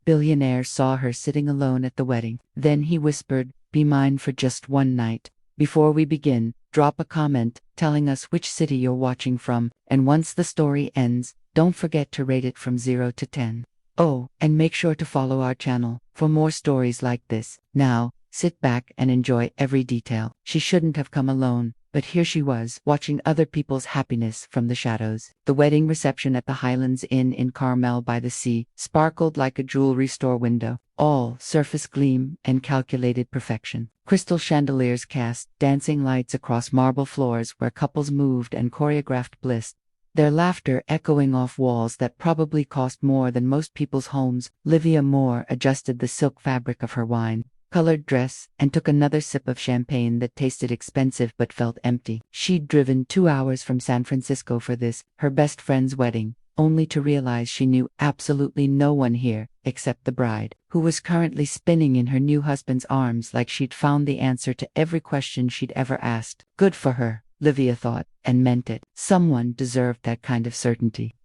Billionaire saw her sitting alone at the wedding. Then he whispered, "Be mine for just one night. Before we begin, drop a comment telling us which city you're watching from, and once the story ends, don't forget to rate it from 0 to 10. Oh, and make sure to follow our channel for more stories like this." Now, sit back and enjoy every detail. She shouldn't have come alone, but here she was, watching other people's happiness from the shadows. The wedding reception at the Highlands Inn in Carmel by the Sea sparkled like a jewelry store window, all surface gleam and calculated perfection. Crystal chandeliers cast dancing lights across marble floors where couples moved and choreographed bliss, their laughter echoing off walls that probably cost more than most people's homes. Livia Moore adjusted the silk fabric of her wine-colored dress and took another sip of champagne that tasted expensive but felt empty. She'd driven 2 hours from San Francisco for this, her best friend's wedding, only to realize she knew absolutely no one here except the bride, who was currently spinning in her new husband's arms like she'd found the answer to every question she'd ever asked. Good for her, Livia thought, and meant it. Someone deserved that kind of certainty.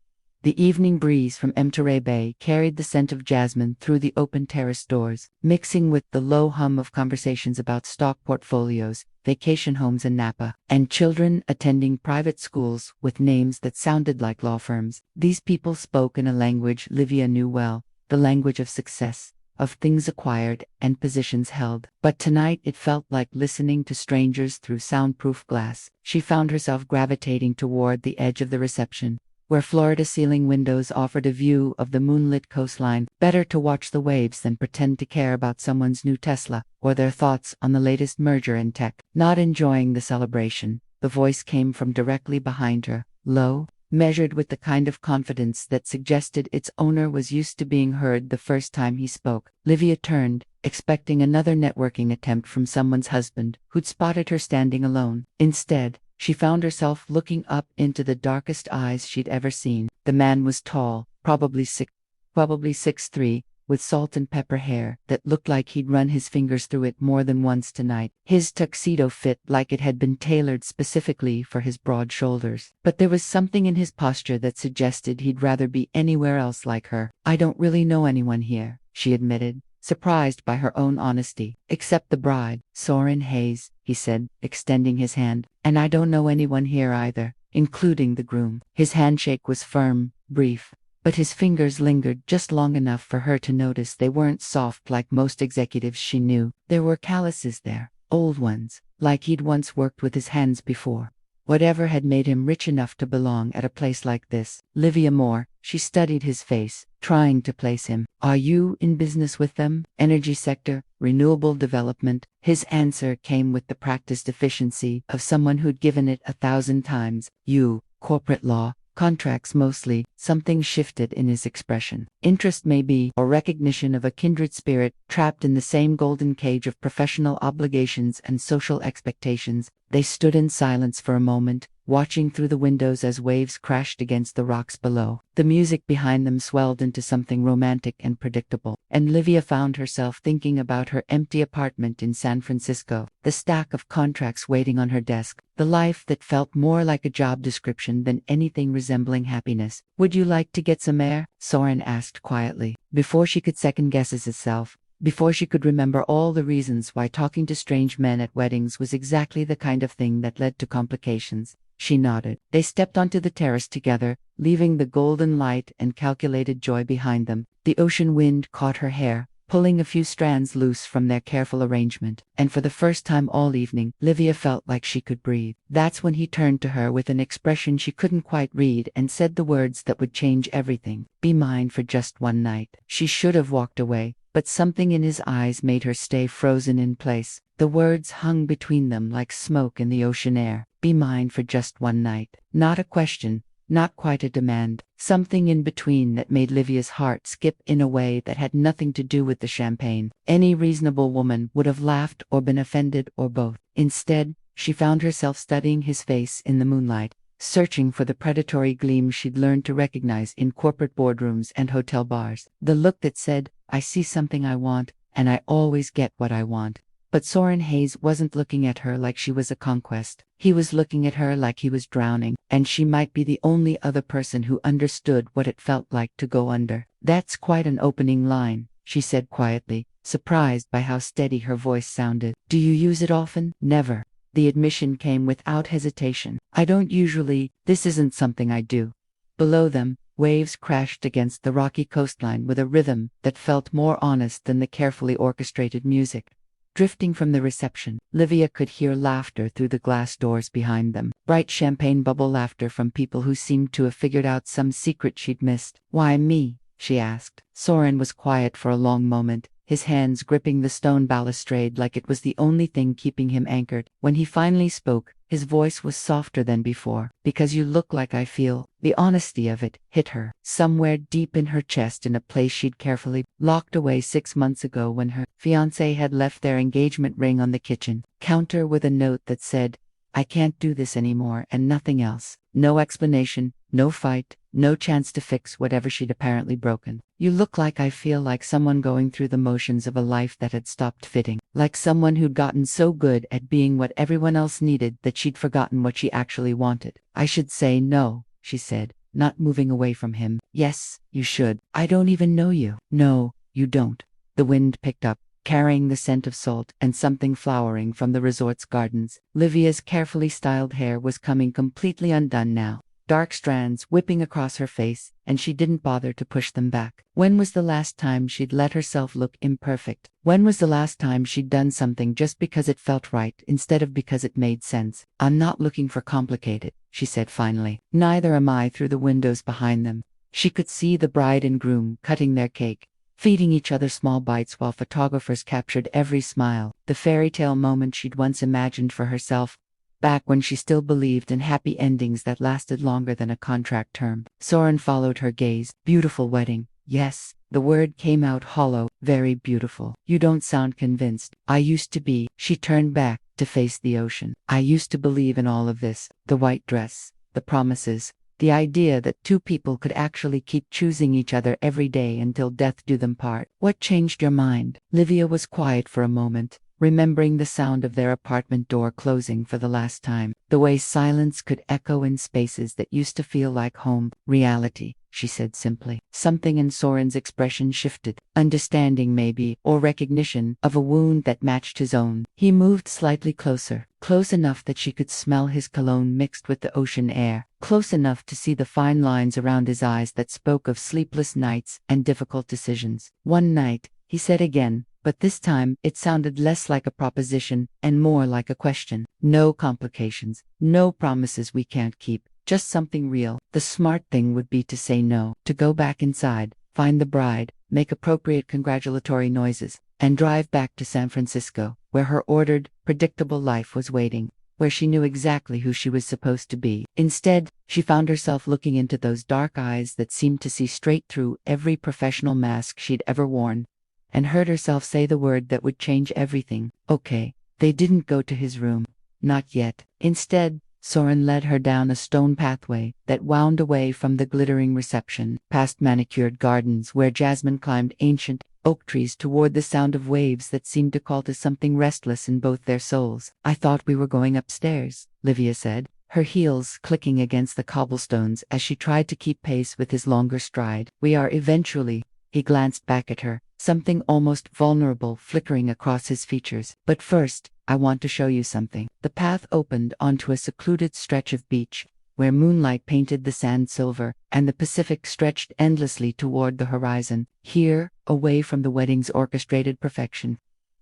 The evening breeze from Monterey Bay carried the scent of jasmine through the open terrace doors, mixing with the low hum of conversations about stock portfolios, vacation homes in Napa, and children attending private schools with names that sounded like law firms. These people spoke in a language Livia knew well, the language of success, of things acquired and positions held. But tonight it felt like listening to strangers through soundproof glass. She found herself gravitating toward the edge of the reception, where floor-to-ceiling windows offered a view of the moonlit coastline. Better to watch the waves than pretend to care about someone's new Tesla or their thoughts on the latest merger in tech. Not enjoying the celebration, the voice came from directly behind her, low, measured with the kind of confidence that suggested its owner was used to being heard the first time he spoke. Livia turned, expecting another networking attempt from someone's husband, who'd spotted her standing alone. Instead, she found herself looking up into the darkest eyes she'd ever seen. The man was tall, probably 6'3", with salt and pepper hair that looked like he'd run his fingers through it more than once tonight. His tuxedo fit like it had been tailored specifically for his broad shoulders. But there was something in his posture that suggested he'd rather be anywhere else like her. "I don't really know anyone here," she admitted, surprised by her own honesty. "Except the bride, Soren Hayes," he said, extending his hand. "And I don't know anyone here either, including the groom." His handshake was firm, brief, but his fingers lingered just long enough for her to notice they weren't soft like most executives she knew. There were calluses there, old ones, like he'd once worked with his hands before. Whatever had made him rich enough to belong at a place like this? Livia Moore, she studied his face, trying to place him. "Are you in business with them? Energy sector, renewable development?" His answer came with the practiced efficiency of someone who'd given it 1,000 times. "You, corporate law, contracts mostly." Something shifted in his expression. Interest maybe, or recognition of a kindred spirit, trapped in the same golden cage of professional obligations and social expectations. They stood in silence for a moment, watching through the windows as waves crashed against the rocks below. The music behind them swelled into something romantic and predictable, and Livia found herself thinking about her empty apartment in San Francisco, the stack of contracts waiting on her desk, the life that felt more like a job description than anything resembling happiness. "Would you like to get some air?" Soren asked quietly. Before she could second-guess herself, before she could remember all the reasons why talking to strange men at weddings was exactly the kind of thing that led to complications, she nodded. They stepped onto the terrace together, leaving the golden light and calculated joy behind them. The ocean wind caught her hair, pulling a few strands loose from their careful arrangement, and for the first time all evening, Livia felt like she could breathe. That's when he turned to her with an expression she couldn't quite read and said the words that would change everything. "Be mine for just one night." She should have walked away, but something in his eyes made her stay frozen in place. The words hung between them like smoke in the ocean air. Be mine for just one night. Not a question, not quite a demand, something in between that made Livia's heart skip in a way that had nothing to do with the champagne. Any reasonable woman would have laughed or been offended or both. Instead, she found herself studying his face in the moonlight, searching for the predatory gleam she'd learned to recognize in corporate boardrooms and hotel bars. The look that said, "I see something I want, and I always get what I want." But Soren Hayes wasn't looking at her like she was a conquest. He was looking at her like he was drowning, and she might be the only other person who understood what it felt like to go under. That's quite an opening line, she said quietly, surprised by how steady her voice sounded. Do you use it often? Never. The admission came without hesitation. I don't usually. This isn't something I do. Below them, waves crashed against the rocky coastline with a rhythm that felt more honest than the carefully orchestrated music. Drifting from the reception, Livia could hear laughter through the glass doors behind them. Bright champagne bubble laughter from people who seemed to have figured out some secret she'd missed. Why me? She asked. Soren was quiet for a long moment, his hands gripping the stone balustrade like it was the only thing keeping him anchored. When he finally spoke, his voice was softer than before. Because you look like I feel. The honesty of it hit her, somewhere deep in her chest, in a place she'd carefully locked away 6 months ago when her fiancé had left their engagement ring on the kitchen counter with a note that said, I can't do this anymore, and nothing else. No explanation, no fight, no chance to fix whatever she'd apparently broken. You look like I feel, like someone going through the motions of a life that had stopped fitting. Like someone who'd gotten so good at being what everyone else needed that she'd forgotten what she actually wanted. I should say no, she said, not moving away from him. Yes, you should. I don't even know you. No, you don't. The wind picked up, carrying the scent of salt and something flowering from the resort's gardens. Livia's carefully styled hair was coming completely undone now, dark strands whipping across her face, and she didn't bother to push them back. When was the last time she'd let herself look imperfect? When was the last time she'd done something just because it felt right instead of because it made sense? I'm not looking for complicated, she said finally. Neither am I. Through the windows behind them, she could see the bride and groom cutting their cake, feeding each other small bites while photographers captured every smile, the fairy tale moment she'd once imagined for herself, back when she still believed in happy endings that lasted longer than a contract term. Soren followed her gaze. Beautiful wedding. Yes, the word came out hollow. Very beautiful. You don't sound convinced. I used to be. She turned back to face the ocean. I used to believe in all of this. The white dress, the promises, the idea that two people could actually keep choosing each other every day until death do them part. What changed your mind? Livia was quiet for a moment, remembering the sound of their apartment door closing for the last time, the way silence could echo in spaces that used to feel like home. Reality, she said simply. Something in Soren's expression shifted, understanding maybe, or recognition of a wound that matched his own. He moved slightly closer, close enough that she could smell his cologne mixed with the ocean air, close enough to see the fine lines around his eyes that spoke of sleepless nights and difficult decisions. One night, he said again, but this time it sounded less like a proposition and more like a question. No complications, no promises we can't keep, just something real. The smart thing would be to say no, to go back inside, find the bride, make appropriate congratulatory noises, and drive back to San Francisco, where her ordered, predictable life was waiting, where she knew exactly who she was supposed to be. Instead, she found herself looking into those dark eyes that seemed to see straight through every professional mask she'd ever worn, and heard herself say the word that would change everything. Okay. They didn't go to his room. Not yet. Instead, Soren led her down a stone pathway that wound away from the glittering reception, past manicured gardens where jasmine climbed ancient oak trees, toward the sound of waves that seemed to call to something restless in both their souls. I thought we were going upstairs, Livia said, her heels clicking against the cobblestones as she tried to keep pace with his longer stride. We are eventually. He glanced back at her, something almost vulnerable flickering across his features. But first, I want to show you something. The path opened onto a secluded stretch of beach, where moonlight painted the sand silver, and the Pacific stretched endlessly toward the horizon. Here, away from the wedding's orchestrated perfection,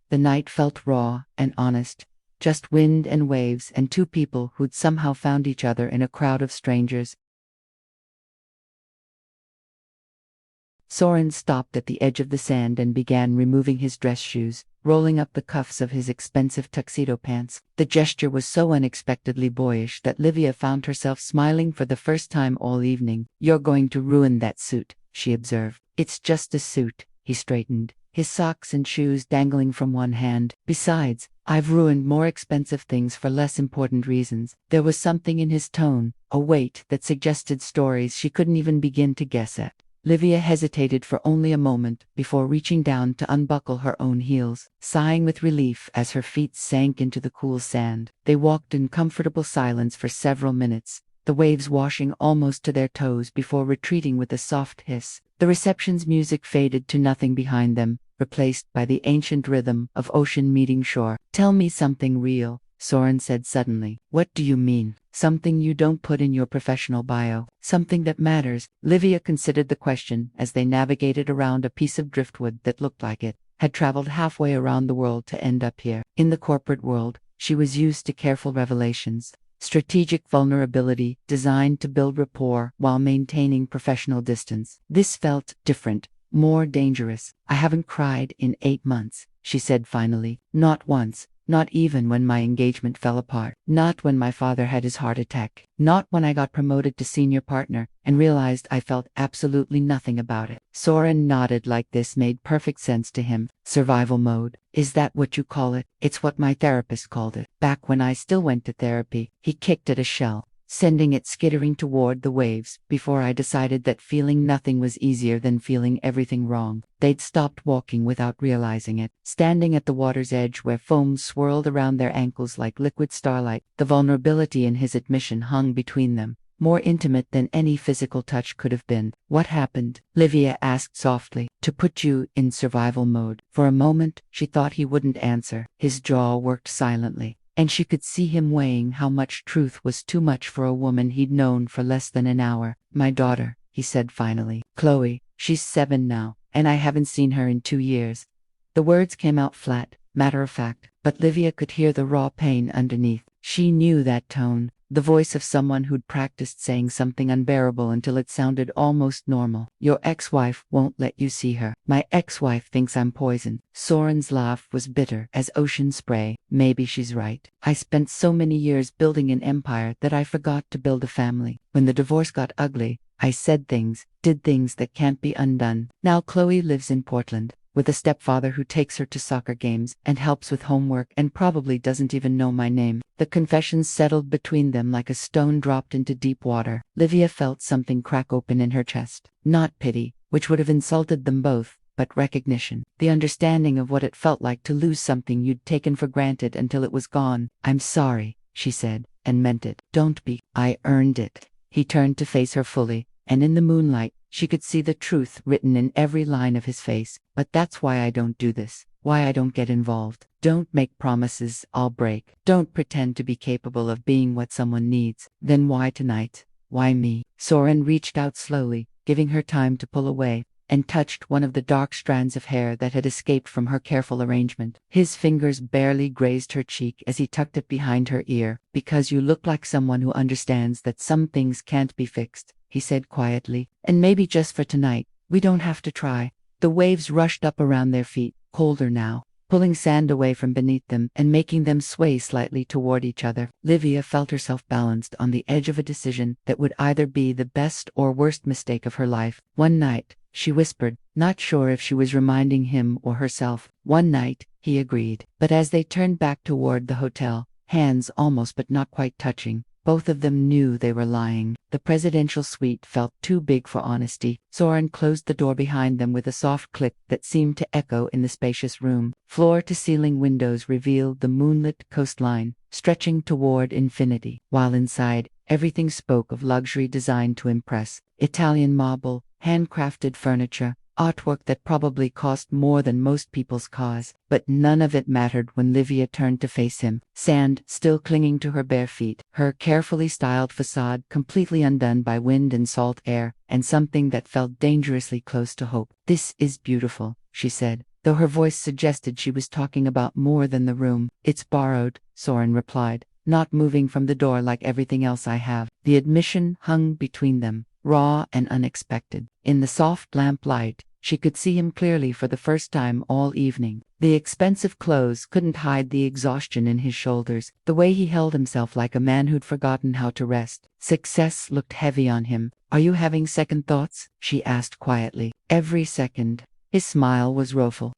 the night felt raw and honest. Just wind and waves and two people who'd somehow found each other in a crowd of strangers. Soren stopped at the edge of the sand and began removing his dress shoes, rolling up the cuffs of his expensive tuxedo pants. The gesture was so unexpectedly boyish that Livia found herself smiling for the first time all evening. You're going to ruin that suit, she observed. It's just a suit. He straightened, his socks and shoes dangling from one hand. Besides, I've ruined more expensive things for less important reasons. There was something in his tone, a weight that suggested stories she couldn't even begin to guess at. Livia hesitated for only a moment before reaching down to unbuckle her own heels, sighing with relief as her feet sank into the cool sand. They walked in comfortable silence for several minutes, the waves washing almost to their toes before retreating with a soft hiss. The reception's music faded to nothing behind them, replaced by the ancient rhythm of ocean meeting shore. "Tell me something real," Soren said suddenly. "What do you mean? Something you don't put in your professional bio. Something that matters." Livia considered the question as they navigated around a piece of driftwood that looked like it had traveled halfway around the world to end up here. In the corporate world, she was used to careful revelations, strategic vulnerability designed to build rapport while maintaining professional distance. This felt different, more dangerous. "I haven't cried in 8 months," she said finally. "Not once. Not even when my engagement fell apart. Not when my father had his heart attack. Not when I got promoted to senior partner and realized I felt absolutely nothing about it." Soren nodded like this made perfect sense to him. "Survival mode. Is that what you call it?" "It's what my therapist called it. Back when I still went to therapy." He kicked at a shell, sending it skittering toward the waves, "before I decided that feeling nothing was easier than feeling everything wrong." They'd stopped walking without realizing it, standing at the water's edge where foam swirled around their ankles like liquid starlight. The vulnerability in his admission hung between them, more intimate than any physical touch could have been. "What happened?" Livia asked softly. "To put you in survival mode." For a moment, she thought he wouldn't answer. His jaw worked silently, and she could see him weighing how much truth was too much for a woman he'd known for less than an hour. "My daughter," he said finally. "Chloe. She's 7 now, and I haven't seen her in 2 years." The words came out flat, matter of fact, but Livia could hear the raw pain underneath. She knew that tone, the voice of someone who'd practiced saying something unbearable until it sounded almost normal. "Your ex-wife won't let you see her." "My ex-wife thinks I'm poison." Soren's laugh was bitter as ocean spray. "Maybe she's right. I spent so many years building an empire that I forgot to build a family. When the divorce got ugly, I said things, did things that can't be undone." Now Chloe lives in Portland, with a stepfather who takes her to soccer games and helps with homework and probably doesn't even know my name. The confessions settled between them like a stone dropped into deep water. Livia felt something crack open in her chest. Not pity, which would have insulted them both, but recognition. The understanding of what it felt like to lose something you'd taken for granted until it was gone. "I'm sorry," she said, and meant it. "Don't be. I earned it." He turned to face her fully, and in the moonlight, she could see the truth written in every line of his face. "But that's why I don't do this. Why I don't get involved. Don't make promises I'll break. Don't pretend to be capable of being what someone needs." "Then why tonight? Why me?" Soren reached out slowly, giving her time to pull away, and touched one of the dark strands of hair that had escaped from her careful arrangement. His fingers barely grazed her cheek as he tucked it behind her ear. "Because you look like someone who understands that some things can't be fixed," he said quietly. "And maybe just for tonight, we don't have to try." The waves rushed up around their feet, colder now, pulling sand away from beneath them and making them sway slightly toward each other. Livia felt herself balanced on the edge of a decision that would either be the best or worst mistake of her life. "One night," she whispered, not sure if she was reminding him or herself. "One night," he agreed. But as they turned back toward the hotel, hands almost but not quite touching, both of them knew they were lying. The presidential suite felt too big for honesty. Soren closed the door behind them with a soft click that seemed to echo in the spacious room. Floor-to-ceiling windows revealed the moonlit coastline, stretching toward infinity, while inside, everything spoke of luxury designed to impress. Italian marble, handcrafted furniture, artwork that probably cost more than most people's cars. But none of it mattered when Livia turned to face him, sand still clinging to her bare feet, her carefully styled facade completely undone by wind and salt air, and something that felt dangerously close to hope. "This is beautiful," she said, though her voice suggested she was talking about more than the room. "It's borrowed," Soren replied, not moving from the door like everything else I have. The admission hung between them, raw and unexpected. In the soft lamplight, she could see him clearly for the first time all evening. The expensive clothes couldn't hide the exhaustion in his shoulders, the way he held himself like a man who'd forgotten how to rest. Success looked heavy on him. "Are you having second thoughts?" she asked quietly. "Every second." His smile was rueful.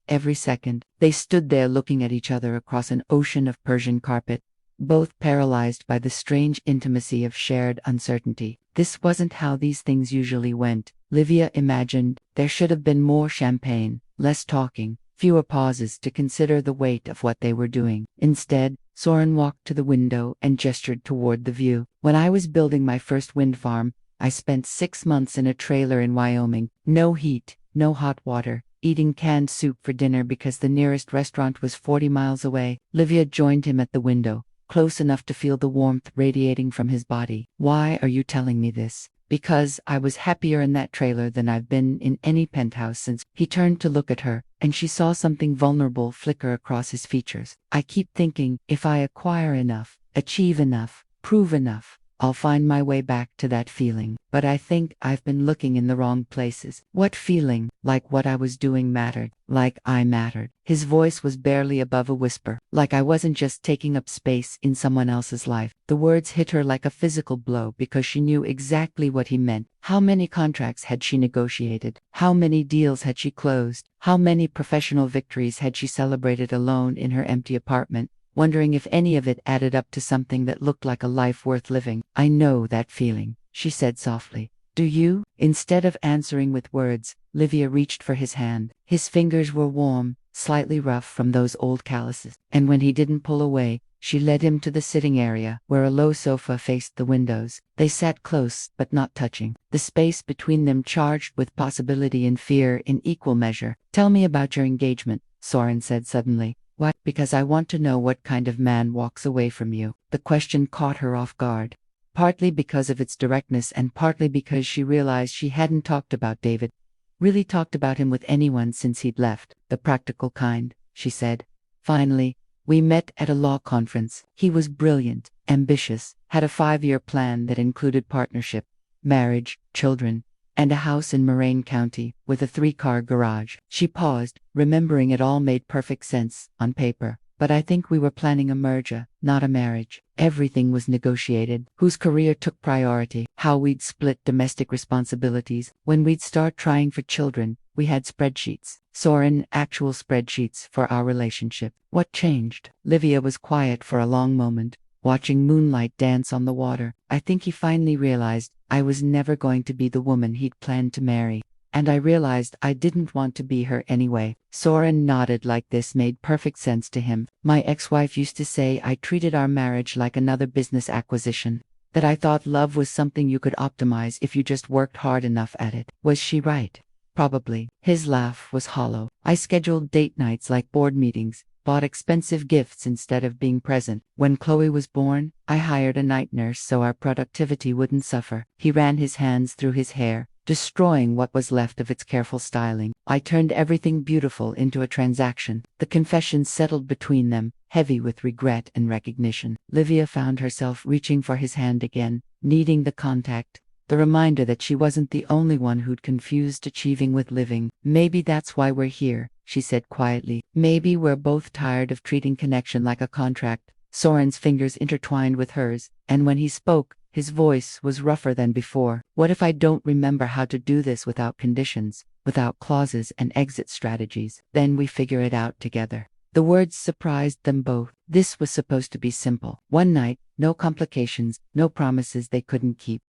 Every second." They stood there looking at each other across an ocean of Persian carpet, both paralyzed by the strange intimacy of shared uncertainty. This wasn't how these things usually went, Livia imagined. There should have been more champagne, less talking, fewer pauses to consider the weight of what they were doing. Instead, Soren walked to the window and gestured toward the view. "When I was building my first wind farm, I spent 6 months in a trailer in Wyoming. No heat, no hot water, eating canned soup for dinner because the nearest restaurant was 40 miles away. Livia joined him at the window, close enough to feel the warmth radiating from his body. Why are you telling me this? Because I was happier in that trailer than I've been in any penthouse since. He turned to look at her, and she saw something vulnerable flicker across his features. I keep thinking, if I acquire enough, achieve enough, prove enough, I'll find my way back to that feeling. But I think I've been looking in the wrong places. What feeling? Like what I was doing mattered. Like I mattered. His voice was barely above a whisper. Like I wasn't just taking up space in someone else's life. The words hit her like a physical blow because she knew exactly what he meant. How many contracts had she negotiated? How many deals had she closed? How many professional victories had she celebrated alone in her empty apartment, wondering if any of it added up to something that looked like a life worth living? I know that feeling, she said softly. Do you? Instead of answering with words, Livia reached for his hand. His fingers were warm, slightly rough from those old calluses, and when he didn't pull away, she led him to the sitting area, where a low sofa faced the windows. They sat close, but not touching, the space between them charged with possibility and fear in equal measure. Tell me about your engagement, Soren said suddenly. Why? Because I want to know what kind of man walks away from you. The question caught her off guard, partly because of its directness and partly because she realized she hadn't talked about David, really talked about him with anyone since he'd left. The practical kind, she said. Finally, we met at a law conference. He was brilliant, ambitious, had a 5-year plan that included partnership, marriage, children, and a house in Moraine County with a 3-car garage. She paused, remembering it all made perfect sense on paper. But I think we were planning a merger, not a marriage. Everything was negotiated. Whose career took priority, how we'd split domestic responsibilities. When we'd start trying for children, we had spreadsheets. Soren, actual spreadsheets for our relationship. What changed? Livia was quiet for a long moment, watching moonlight dance on the water. I think he finally realized I was never going to be the woman he'd planned to marry. And I realized I didn't want to be her anyway. Soren nodded like this made perfect sense to him. My ex-wife used to say I treated our marriage like another business acquisition, that I thought love was something you could optimize if you just worked hard enough at it. Was she right? Probably. His laugh was hollow. I scheduled date nights like board meetings, bought expensive gifts instead of being present. When Chloe was born, I hired a night nurse so our productivity wouldn't suffer. He ran his hands through his hair, destroying what was left of its careful styling. I turned everything beautiful into a transaction. The confession settled between them, heavy with regret and recognition. Livia found herself reaching for his hand again, needing the contact, the reminder that she wasn't the only one who'd confused achieving with living. Maybe that's why we're here, she said quietly. Maybe we're both tired of treating connection like a contract. Soren's fingers intertwined with hers, and when he spoke, his voice was rougher than before. What if I don't remember how to do this without conditions, without clauses and exit strategies? Then we figure it out together. The words surprised them both. This was supposed to be simple. One night, no complications, no promises they couldn't keep.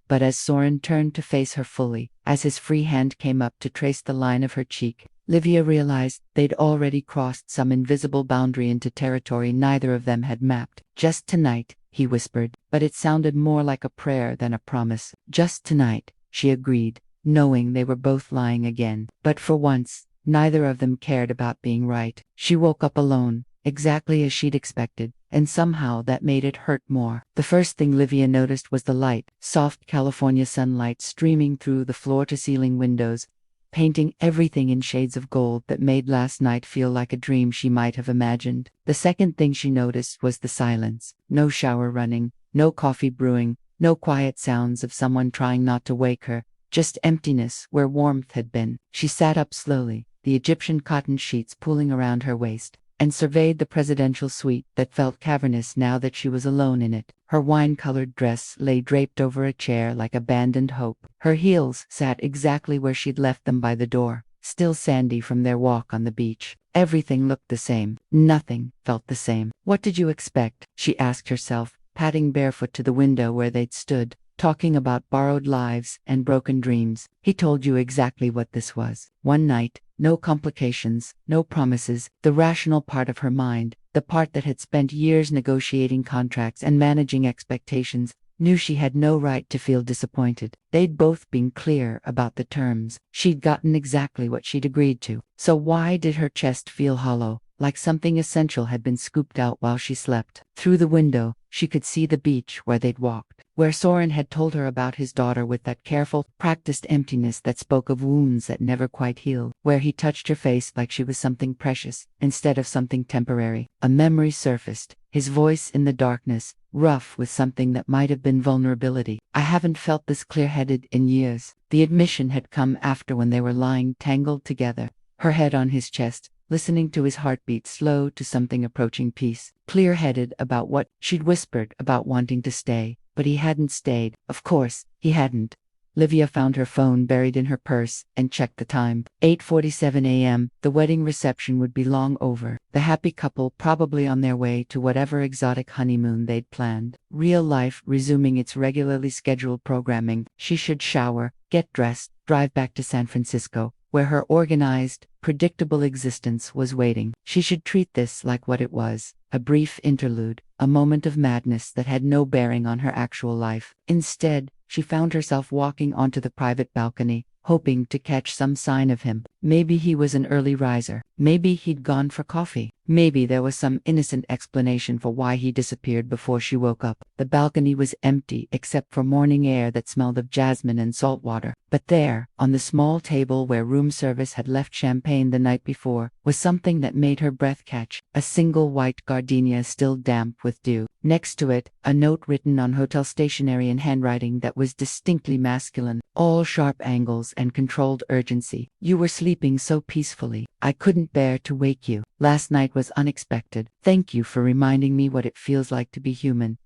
But as Soren turned to face her fully, as his free hand came up to trace the line of her cheek, Livia realized they'd already crossed some invisible boundary into territory neither of them had mapped. Just tonight, he whispered, but it sounded more like a prayer than a promise. Just tonight, she agreed, knowing they were both lying again. But for once, neither of them cared about being right. She woke up alone, exactly as she'd expected, and somehow that made it hurt more. The first thing Livia noticed was the light, soft California sunlight streaming through the floor-to-ceiling windows, painting everything in shades of gold that made last night feel like a dream she might have imagined. The second thing she noticed was the silence. No shower running, no coffee brewing, no quiet sounds of someone trying not to wake her, just emptiness where warmth had been. She sat up slowly, the Egyptian cotton sheets pooling around her waist, and surveyed the presidential suite that felt cavernous now that she was alone in it. Her wine-colored dress lay draped over a chair like abandoned hope. Her heels sat exactly where she'd left them by the door, still sandy from their walk on the beach. Everything looked the same. Nothing felt the same. What did you expect? She asked herself, padding barefoot to the window where they'd stood, talking about borrowed lives and broken dreams. He told you exactly what this was. One night, no complications, no promises. The rational part of her mind, the part that had spent years negotiating contracts and managing expectations, knew she had no right to feel disappointed. They'd both been clear about the terms. She'd gotten exactly what she'd agreed to. So why did her chest feel hollow, like something essential had been scooped out while she slept? Through the window, she could see the beach where they'd walked, where Soren had told her about his daughter with that careful, practiced emptiness that spoke of wounds that never quite healed, where he touched her face like she was something precious, instead of something temporary. A memory surfaced, his voice in the darkness, rough with something that might have been vulnerability. I haven't felt this clear-headed in years. The admission had come after when they were lying tangled together, her head on his chest, listening to his heartbeat slow to something approaching peace. Clear-headed about what she'd whispered about wanting to stay, but he hadn't stayed. Of course, he hadn't. Livia found her phone buried in her purse and checked the time. 8:47 a.m. The wedding reception would be long over. The happy couple probably on their way to whatever exotic honeymoon they'd planned. Real life resuming its regularly scheduled programming. She should shower, get dressed, drive back to San Francisco, where her organized, predictable existence was waiting. She should treat this like what it was, a brief interlude, a moment of madness that had no bearing on her actual life. Instead, she found herself walking onto the private balcony, hoping to catch some sign of him. Maybe he was an early riser. Maybe he'd gone for coffee. Maybe there was some innocent explanation for why he disappeared before she woke up. The balcony was empty except for morning air that smelled of jasmine and salt water. But there, on the small table where room service had left champagne the night before, was something that made her breath catch. A single white gardenia still damp with dew. Next to it, a note written on hotel stationery in handwriting that was distinctly masculine, all sharp angles and controlled urgency. You were sleeping so peacefully. I couldn't bear to wake you. Last night was unexpected. Thank you for reminding me what it feels like to be human.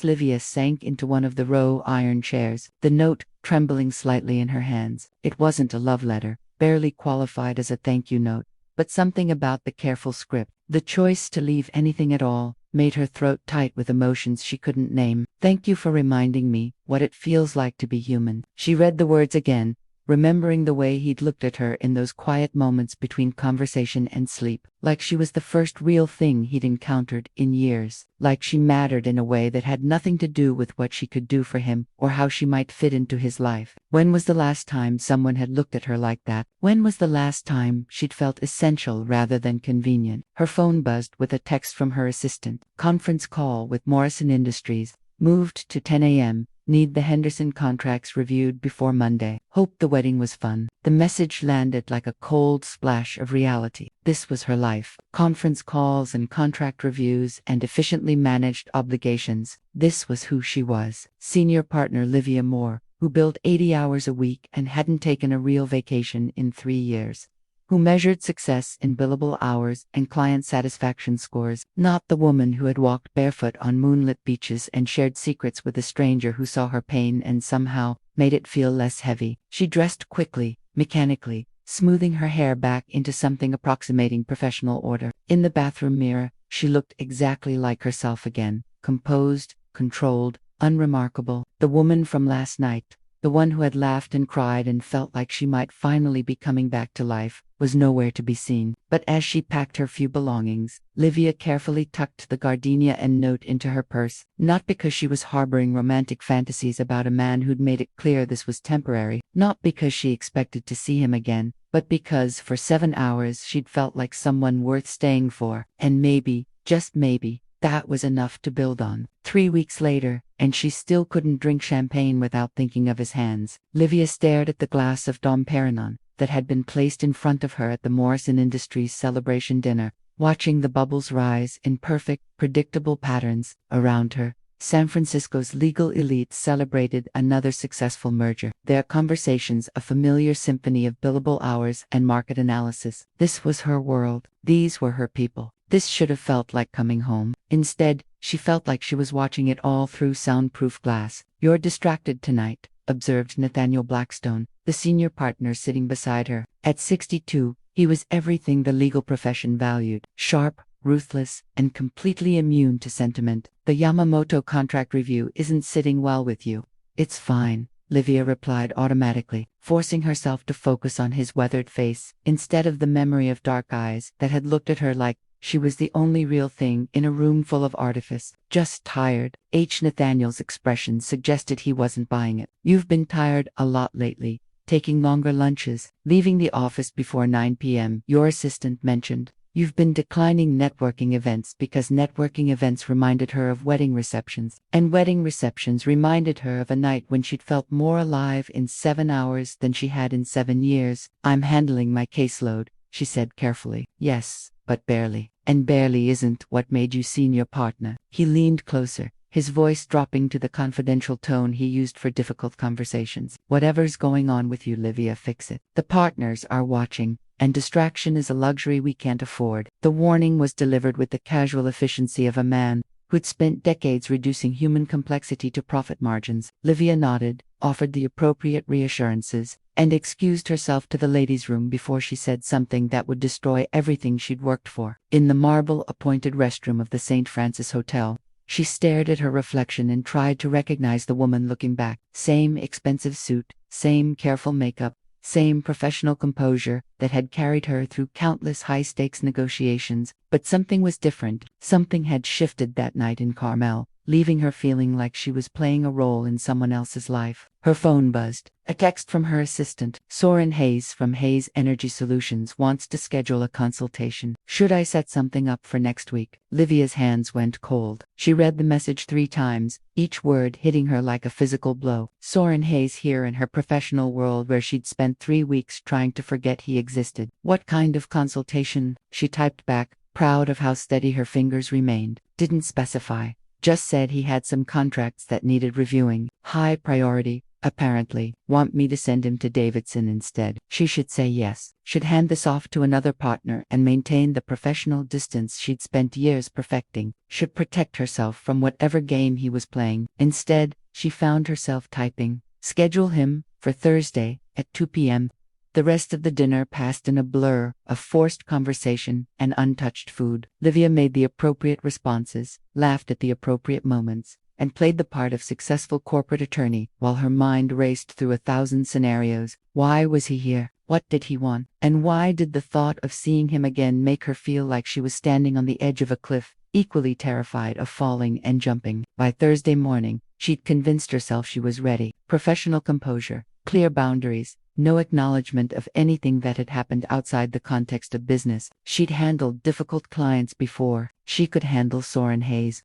Livia sank into one of the row iron chairs, the note trembling slightly in her hands. It wasn't a love letter, barely qualified as a thank you note, but something about the careful script, the choice to leave anything at all, made her throat tight with emotions she couldn't name. Thank you for reminding me what it feels like to be human. She read the words again, remembering the way he'd looked at her in those quiet moments between conversation and sleep, like she was the first real thing he'd encountered in years, like she mattered in a way that had nothing to do with what she could do for him or how she might fit into his life. When was the last time someone had looked at her like that? When was the last time she'd felt essential rather than convenient? Her phone buzzed with a text from her assistant. Conference call with Morrison Industries. Moved to 10 a.m. Need the Henderson contracts reviewed before Monday. Hope the wedding was fun. The message landed like a cold splash of reality. This was her life. Conference calls and contract reviews and efficiently managed obligations. This was who she was. Senior partner Livia Moore, who billed 80 hours a week and hadn't taken a real vacation in 3 years. Who measured success in billable hours and client satisfaction scores, not the woman who had walked barefoot on moonlit beaches and shared secrets with a stranger who saw her pain and somehow made it feel less heavy. She dressed quickly, mechanically, smoothing her hair back into something approximating professional order. In the bathroom mirror, she looked exactly like herself again, composed, controlled, unremarkable, the woman from last night. The one who had laughed and cried and felt like she might finally be coming back to life, was nowhere to be seen. But as she packed her few belongings, Livia carefully tucked the gardenia and note into her purse, not because she was harboring romantic fantasies about a man who'd made it clear this was temporary, not because she expected to see him again, but because for 7 hours she'd felt like someone worth staying for, and maybe, just maybe, that was enough to build on. 3 weeks later, and she still couldn't drink champagne without thinking of his hands. Livia stared at the glass of Dom Perignon that had been placed in front of her at the Morrison Industries celebration dinner, watching the bubbles rise in perfect, predictable patterns around her. San Francisco's legal elite celebrated another successful merger. Their conversations a familiar symphony of billable hours and market analysis. This was her world. These were her people. This should have felt like coming home. Instead, she felt like she was watching it all through soundproof glass. "You're distracted tonight," observed Nathaniel Blackstone, the senior partner sitting beside her. At 62, he was everything the legal profession valued. Sharp, ruthless, and completely immune to sentiment. "The Yamamoto contract review isn't sitting well with you." "It's fine," Livia replied automatically, forcing herself to focus on his weathered face, instead of the memory of dark eyes that had looked at her like she was the only real thing in a room full of artifice. Just tired. Nathaniel's expression suggested he wasn't buying it. You've been tired a lot lately, taking longer lunches, leaving the office before 9 p.m., your assistant mentioned. You've been declining networking events because networking events reminded her of wedding receptions, and wedding receptions reminded her of a night when she'd felt more alive in 7 hours than she had in 7 years. I'm handling my caseload, she said carefully. Yes, but barely. And barely isn't what made you senior partner. He leaned closer, his voice dropping to the confidential tone he used for difficult conversations. Whatever's going on with you, Livia, fix it. The partners are watching, and distraction is a luxury we can't afford. The warning was delivered with the casual efficiency of a man who'd spent decades reducing human complexity to profit margins. Livia nodded, offered the appropriate reassurances, and excused herself to the ladies' room before she said something that would destroy everything she'd worked for. In the marble-appointed restroom of the St. Francis Hotel, she stared at her reflection and tried to recognize the woman looking back. Same expensive suit, same careful makeup, same professional composure that had carried her through countless high-stakes negotiations, but something was different. Something had shifted that night in Carmel, leaving her feeling like she was playing a role in someone else's life. Her phone buzzed. A text from her assistant. Soren Hayes from Hayes Energy Solutions wants to schedule a consultation. Should I set something up for next week? Livia's hands went cold. She read the message 3 times, each word hitting her like a physical blow. Soren Hayes here in her professional world where she'd spent 3 weeks trying to forget he existed. What kind of consultation? She typed back, proud of how steady her fingers remained. Didn't specify. Just said he had some contracts that needed reviewing. High priority, apparently. Want me to send him to Davidson instead? She should say yes. Should hand this off to another partner and maintain the professional distance she'd spent years perfecting. Should protect herself from whatever game he was playing. Instead, she found herself typing, schedule him for Thursday at 2 p.m. The rest of the dinner passed in a blur of forced conversation and untouched food. Livia made the appropriate responses, laughed at the appropriate moments, and played the part of successful corporate attorney while her mind raced through 1,000 scenarios. Why was he here? What did he want? And why did the thought of seeing him again make her feel like she was standing on the edge of a cliff, equally terrified of falling and jumping? By Thursday morning, she'd convinced herself she was ready. Professional composure, clear boundaries, no acknowledgement of anything that had happened outside the context of business. She'd handled difficult clients before. She could handle Soren Hayes.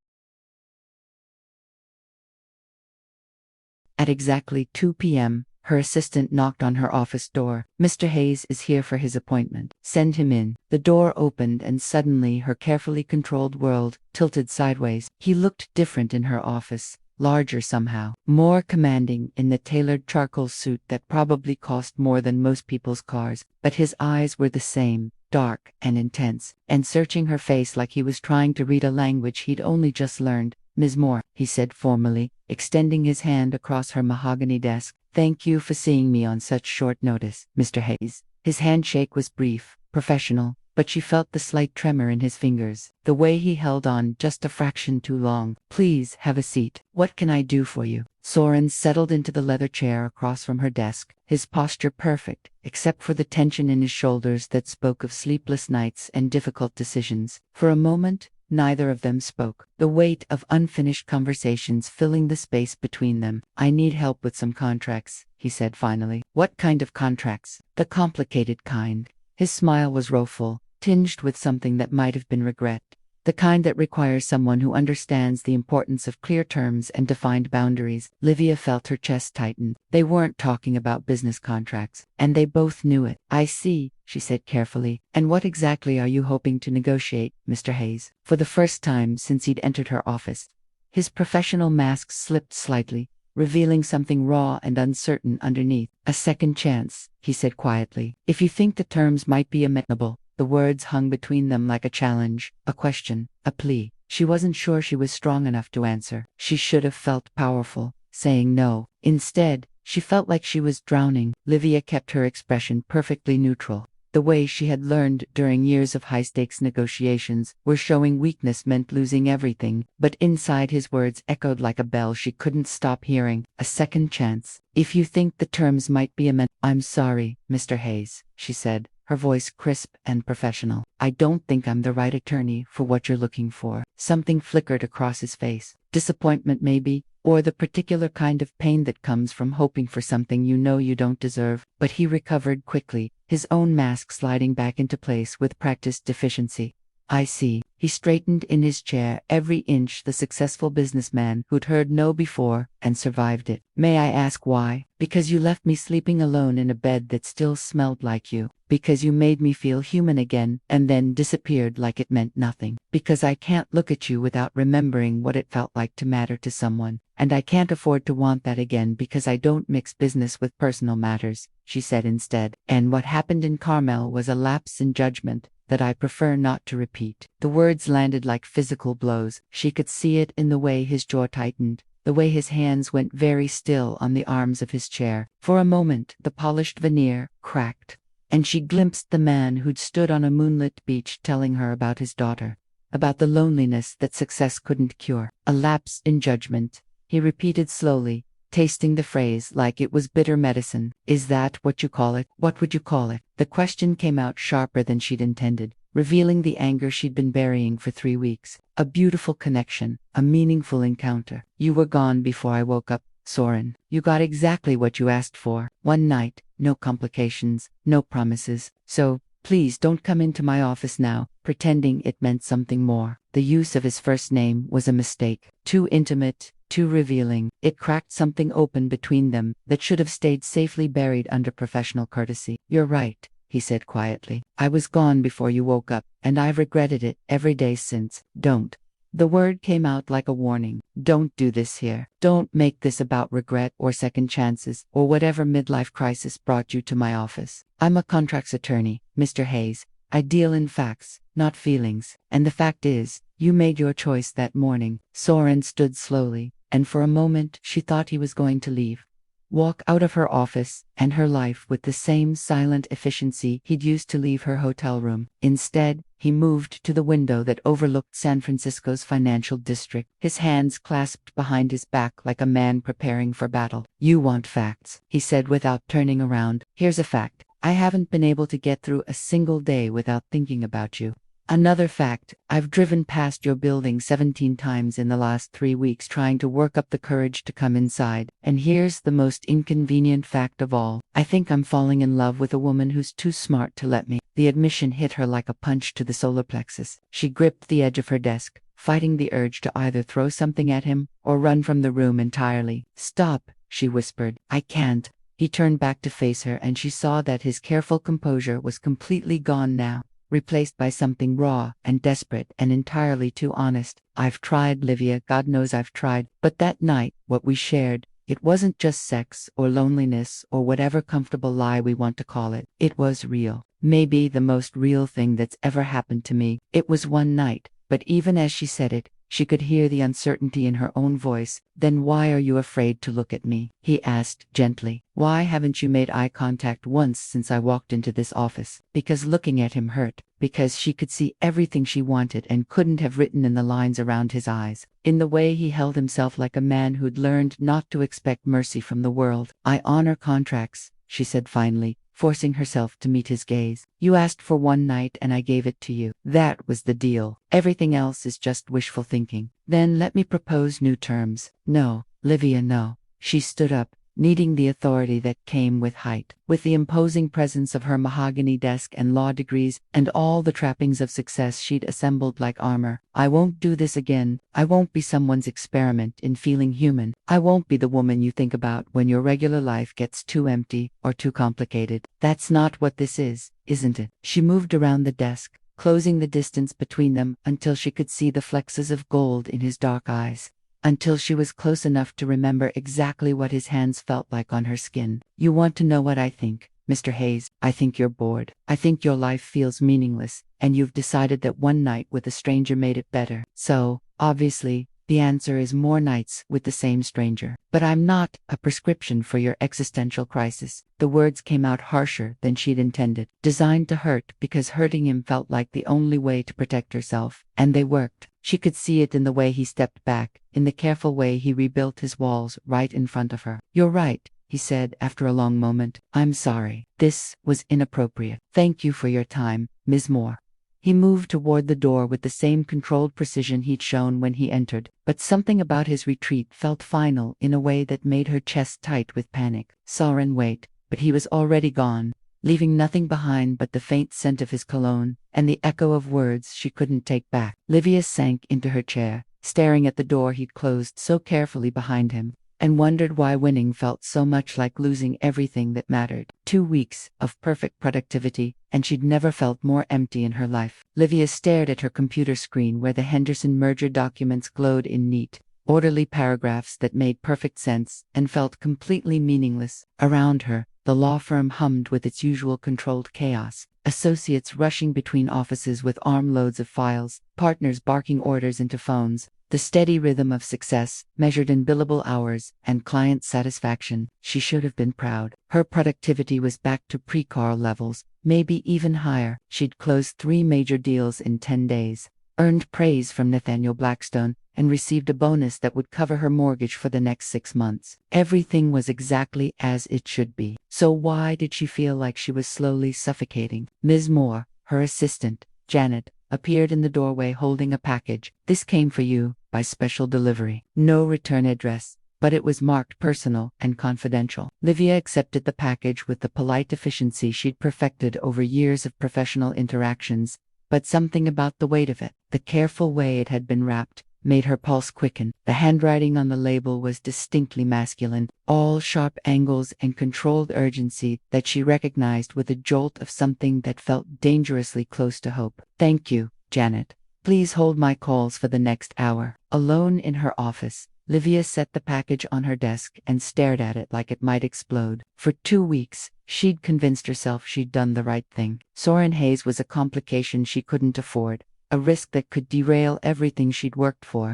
At exactly 2 p.m., her assistant knocked on her office door. Mr. Hayes is here for his appointment. Send him in. The door opened and suddenly her carefully controlled world tilted sideways. He looked different in her office. Larger somehow, more commanding in the tailored charcoal suit that probably cost more than most people's cars, but his eyes were the same, dark and intense, and searching her face like he was trying to read a language he'd only just learned. Ms. Moore, he said formally, extending his hand across her mahogany desk. Thank you for seeing me on such short notice, Mr. Hayes. His handshake was brief, professional, but she felt the slight tremor in his fingers, the way he held on just a fraction too long. Please have a seat. What can I do for you? Soren settled into the leather chair across from her desk, his posture perfect, except for the tension in his shoulders that spoke of sleepless nights and difficult decisions. For a moment, neither of them spoke, the weight of unfinished conversations filling the space between them. I need help with some contracts, he said finally. What kind of contracts? The complicated kind. His smile was rueful, tinged with something that might have been regret. The kind that requires someone who understands the importance of clear terms and defined boundaries. Livia felt her chest tighten. They weren't talking about business contracts, and they both knew it. I see, she said carefully. And what exactly are you hoping to negotiate, Mr. Hayes? For the first time since he'd entered her office, his professional mask slipped slightly, revealing something raw and uncertain underneath. A second chance, he said quietly. If you think the terms might be amenable. The words hung between them like a challenge, a question, a plea. She wasn't sure she was strong enough to answer. She should have felt powerful, saying no. Instead, she felt like she was drowning. Livia kept her expression perfectly neutral. The way she had learned during years of high-stakes negotiations, where showing weakness meant losing everything, but inside his words echoed like a bell she couldn't stop hearing. A second chance. If you think the terms might be amended. I'm sorry, Mr. Hayes, she said, her voice crisp and professional. I don't think I'm the right attorney for what you're looking for. Something flickered across his face. Disappointment maybe, or the particular kind of pain that comes from hoping for something you know you don't deserve. But he recovered quickly, his own mask sliding back into place with practiced efficiency. I see. He straightened in his chair, every inch the successful businessman who'd heard no before and survived it. May I ask why? Because you left me sleeping alone in a bed that still smelled like you. Because you made me feel human again and then disappeared like it meant nothing. Because I can't look at you without remembering what it felt like to matter to someone. And I can't afford to want that again because I don't mix business with personal matters, she said instead. And what happened in Carmel was a lapse in judgment that I prefer not to repeat. The words landed like physical blows. She could see it in the way his jaw tightened, the way his hands went very still on the arms of his chair. For a moment, the polished veneer cracked, and she glimpsed the man who'd stood on a moonlit beach telling her about his daughter, about the loneliness that success couldn't cure. A lapse in judgment, he repeated slowly, tasting the phrase like it was bitter medicine. Is that what you call it? What would you call it? The question came out sharper than she'd intended, revealing the anger she'd been burying for 3 weeks. A beautiful connection, a meaningful encounter. You were gone before I woke up, Soren. You got exactly what you asked for. One night, no complications, no promises. So, please don't come into my office now, pretending it meant something more. The use of his first name was a mistake. Too intimate, too revealing. It cracked something open between them that should have stayed safely buried under professional courtesy. You're right, he said quietly. I was gone before you woke up, and I've regretted it every day since. Don't. The word came out like a warning. Don't do this here. Don't make this about regret or second chances or whatever midlife crisis brought you to my office. I'm a contracts attorney, Mr. Hayes. I deal in facts, not feelings. And the fact is, you made your choice that morning. Soren stood slowly, and for a moment she thought he was going to leave, walk out of her office and her life with the same silent efficiency he'd used to leave her hotel room. Instead, he moved to the window that overlooked San Francisco's financial district, his hands clasped behind his back like a man preparing for battle. You want facts, he said without turning around. Here's a fact. I haven't been able to get through a single day without thinking about you. Another fact, I've driven past your building 17 times in the last 3 weeks trying to work up the courage to come inside. And here's the most inconvenient fact of all. I think I'm falling in love with a woman who's too smart to let me. The admission hit her like a punch to the solar plexus. She gripped the edge of her desk, fighting the urge to either throw something at him or run from the room entirely. Stop, she whispered. I can't. He turned back to face her and she saw that his careful composure was completely gone now, replaced by something raw and desperate and entirely too honest. I've tried, Livia, God knows I've tried. But that night, what we shared, it wasn't just sex or loneliness or whatever comfortable lie we want to call it. It was real. Maybe the most real thing that's ever happened to me. It was one night, but even as she said it, she could hear the uncertainty in her own voice. Then why are you afraid to look at me? He asked gently. Why haven't you made eye contact once since I walked into this office? Because looking at him hurt. Because she could see everything she wanted and couldn't have written in the lines around his eyes. In the way he held himself like a man who'd learned not to expect mercy from the world. I honor contracts, she said finally, forcing herself to meet his gaze. You asked for one night and I gave it to you. That was the deal. Everything else is just wishful thinking. Then let me propose new terms. No, Livia, no. She stood up, needing the authority that came with height, with the imposing presence of her mahogany desk and law degrees and all the trappings of success she'd assembled like armor. I won't do this again. I won't be someone's experiment in feeling human. I won't be the woman you think about when your regular life gets too empty or too complicated. That's not what this is, isn't it? She moved around the desk, closing the distance between them until she could see the flexes of gold in his dark eyes. Until she was close enough to remember exactly what his hands felt like on her skin. You want to know what I think, Mr. Hayes? I think you're bored. I think your life feels meaningless, and you've decided that one night with a stranger made it better. So, obviously, The answer is more nights with the same stranger. But I'm not a prescription for your existential crisis. The words came out harsher than she'd intended, designed to hurt because hurting him felt like the only way to protect herself. And they worked. She could see it in the way he stepped back, in the careful way he rebuilt his walls right in front of her. "You're right," he said after a long moment. "I'm sorry. This was inappropriate. Thank you for your time, Ms. Moore." He moved toward the door with the same controlled precision he'd shown when he entered, but something about his retreat felt final in a way that made her chest tight with panic. Soren wait, but he was already gone, leaving nothing behind but the faint scent of his cologne and the echo of words she couldn't take back. Livia sank into her chair, staring at the door he'd closed so carefully behind him, and wondered why winning felt so much like losing everything that mattered. 2 weeks of perfect productivity, and she'd never felt more empty in her life. Livia stared at her computer screen where the Henderson merger documents glowed in neat, orderly paragraphs that made perfect sense and felt completely meaningless. Around her, the law firm hummed with its usual controlled chaos. Associates rushing between offices with armloads of files, partners barking orders into phones. The steady rhythm of success, measured in billable hours, and client satisfaction. She should have been proud. Her productivity was back to pre-Carl levels, maybe even higher. She'd closed 3 major deals in 10 days, earned praise from Nathaniel Blackstone, and received a bonus that would cover her mortgage for the next 6 months. Everything was exactly as it should be. So why did she feel like she was slowly suffocating? Ms. Moore, her assistant, Janet, appeared in the doorway holding a package. "This came for you, by special delivery." No return address, but it was marked personal and confidential. Livia accepted the package with the polite efficiency she'd perfected over years of professional interactions, but something about the weight of it, the careful way it had been wrapped, made her pulse quicken. The handwriting on the label was distinctly masculine, all sharp angles and controlled urgency that she recognized with a jolt of something that felt dangerously close to hope. "Thank you, Janet. Please hold my calls for the next hour." Alone in her office, Livia set the package on her desk and stared at it like it might explode. For 2 weeks, she'd convinced herself she'd done the right thing. Soren Hayes was a complication she couldn't afford, a risk that could derail everything she'd worked for.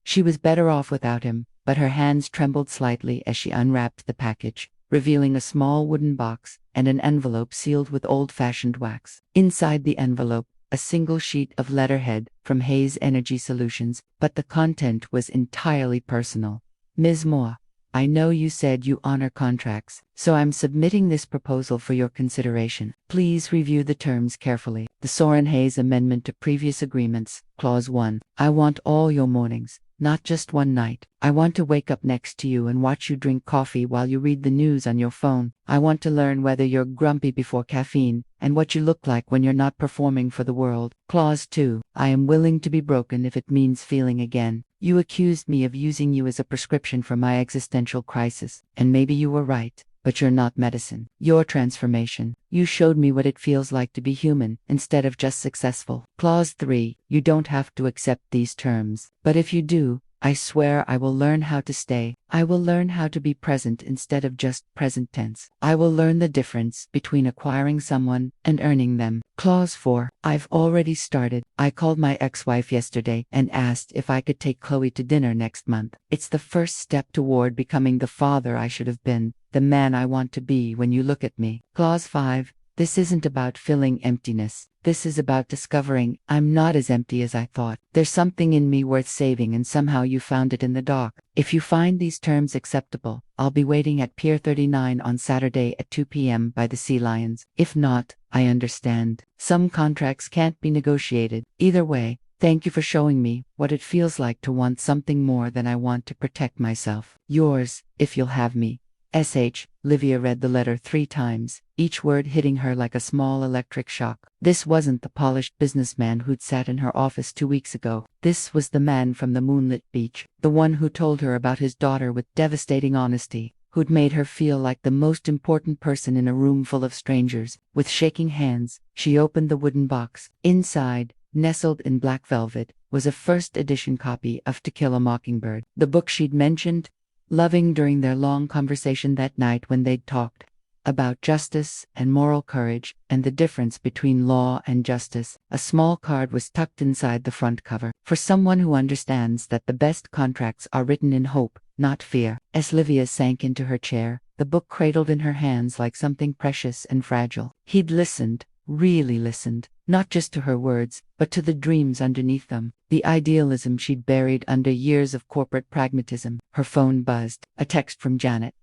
She was better off without him, but her hands trembled slightly as she unwrapped the package, revealing a small wooden box and an envelope sealed with old-fashioned wax. Inside the envelope, a single sheet of letterhead from Hayes Energy Solutions, but the content was entirely personal. "Ms. Moore, I know you said you honor contracts, so I'm submitting this proposal for your consideration. Please review the terms carefully." The Soren Hayes Amendment to Previous Agreements, Clause 1. "I want all your mornings, not just one night. I want to wake up next to you and watch you drink coffee while you read the news on your phone. I want to learn whether you're grumpy before caffeine and what you look like when you're not performing for the world." Clause 2. "I am willing to be broken if it means feeling again. You accused me of using you as a prescription for my existential crisis, and maybe you were right, but you're not medicine. Your transformation. You showed me what it feels like to be human instead of just successful." Clause 3. "You don't have to accept these terms, but if you do, I swear I will learn how to stay. I will learn how to be present instead of just present tense. I will learn the difference between acquiring someone and earning them." Clause 4. "I've already started. I called my ex-wife yesterday and asked if I could take Chloe to dinner next month. It's the first step toward becoming the father I should have been, the man I want to be when you look at me." Clause 5. "This isn't about filling emptiness. This is about discovering I'm not as empty as I thought. There's something in me worth saving, and somehow you found it in the dock. If you find these terms acceptable, I'll be waiting at Pier 39 on Saturday at 2 p.m. by the Sea Lions. If not, I understand. Some contracts can't be negotiated. Either way, thank you for showing me what it feels like to want something more than I want to protect myself. Yours, if you'll have me. S.H." Livia read the letter 3 times, each word hitting her like a small electric shock. This wasn't the polished businessman who'd sat in her office 2 weeks ago. This was the man from the moonlit beach, the one who told her about his daughter with devastating honesty, who'd made her feel like the most important person in a room full of strangers. With shaking hands, she opened the wooden box. Inside, nestled in black velvet, was a first edition copy of To Kill a Mockingbird, the book she'd mentioned loving during their long conversation that night when they'd talked about justice and moral courage, and the difference between law and justice. A small card was tucked inside the front cover. For someone who understands that the best contracts are written in hope, not fear. As Livia sank into her chair, the book cradled in her hands like something precious and fragile. He'd listened, really listened, not just to her words, but to the dreams underneath them, the idealism she'd buried under years of corporate pragmatism. Her phone buzzed, a text from Janet.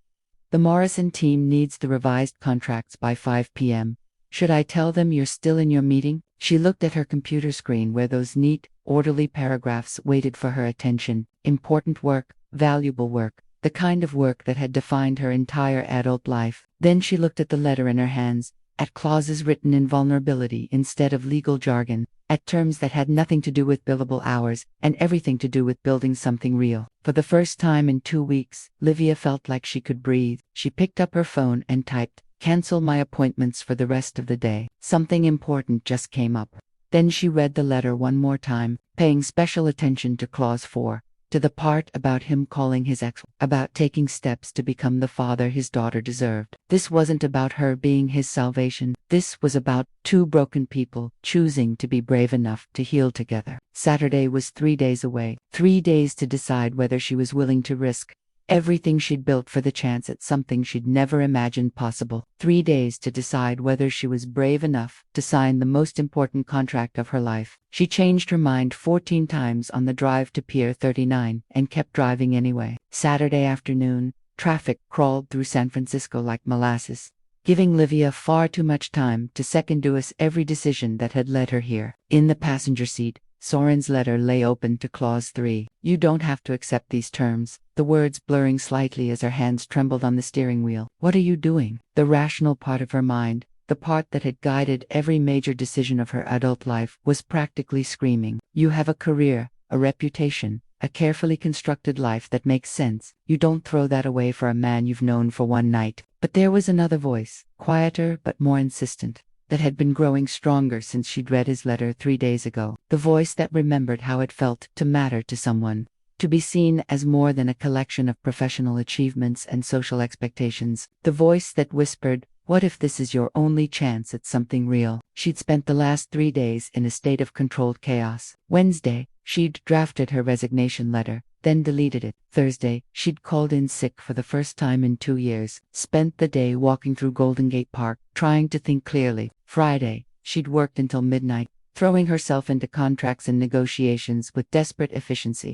The Morrison team needs the revised contracts by 5 p.m. Should I tell them you're still in your meeting? She looked at her computer screen where those neat, orderly paragraphs waited for her attention. Important work, valuable work, the kind of work that had defined her entire adult life. Then she looked at the letter in her hands, at clauses written in vulnerability instead of legal jargon, at terms that had nothing to do with billable hours and everything to do with building something real. For the first time in 2 weeks, Livia felt like she could breathe. She picked up her phone and typed, "Cancel my appointments for the rest of the day." Something important just came up. Then she read the letter one more time, paying special attention to clause 4. To the part about him calling his ex, about taking steps to become the father his daughter deserved. This wasn't about her being his salvation. This was about two broken people choosing to be brave enough to heal together. Saturday was 3 days away. 3 days to decide whether she was willing to risk everything she'd built for the chance at something she'd never imagined possible. 3 days to decide whether she was brave enough to sign the most important contract of her life. She changed her mind 14 times on the drive to Pier 39 and kept driving anyway. Saturday afternoon, traffic crawled through San Francisco like molasses, giving Livia far too much time to second-guess every decision that had led her here. In the passenger seat, Soren's letter lay open to clause 3. "You don't have to accept these terms," the words blurring slightly as her hands trembled on the steering wheel. "What are you doing?" The rational part of her mind, the part that had guided every major decision of her adult life, was practically screaming. "You have a career, a reputation, a carefully constructed life that makes sense. You don't throw that away for a man you've known for one night." But there was another voice, quieter but more insistent, that had been growing stronger since she'd read his letter 3 days ago. The voice that remembered how it felt to matter to someone, to be seen as more than a collection of professional achievements and social expectations. The voice that whispered, "What if this is your only chance at something real?" She'd spent the last 3 days in a state of controlled chaos. Wednesday, she'd drafted her resignation letter, then deleted it. Thursday, she'd called in sick for the first time in 2 years, spent the day walking through Golden Gate Park, trying to think clearly. Friday, she'd worked until midnight, throwing herself into contracts and negotiations with desperate efficiency,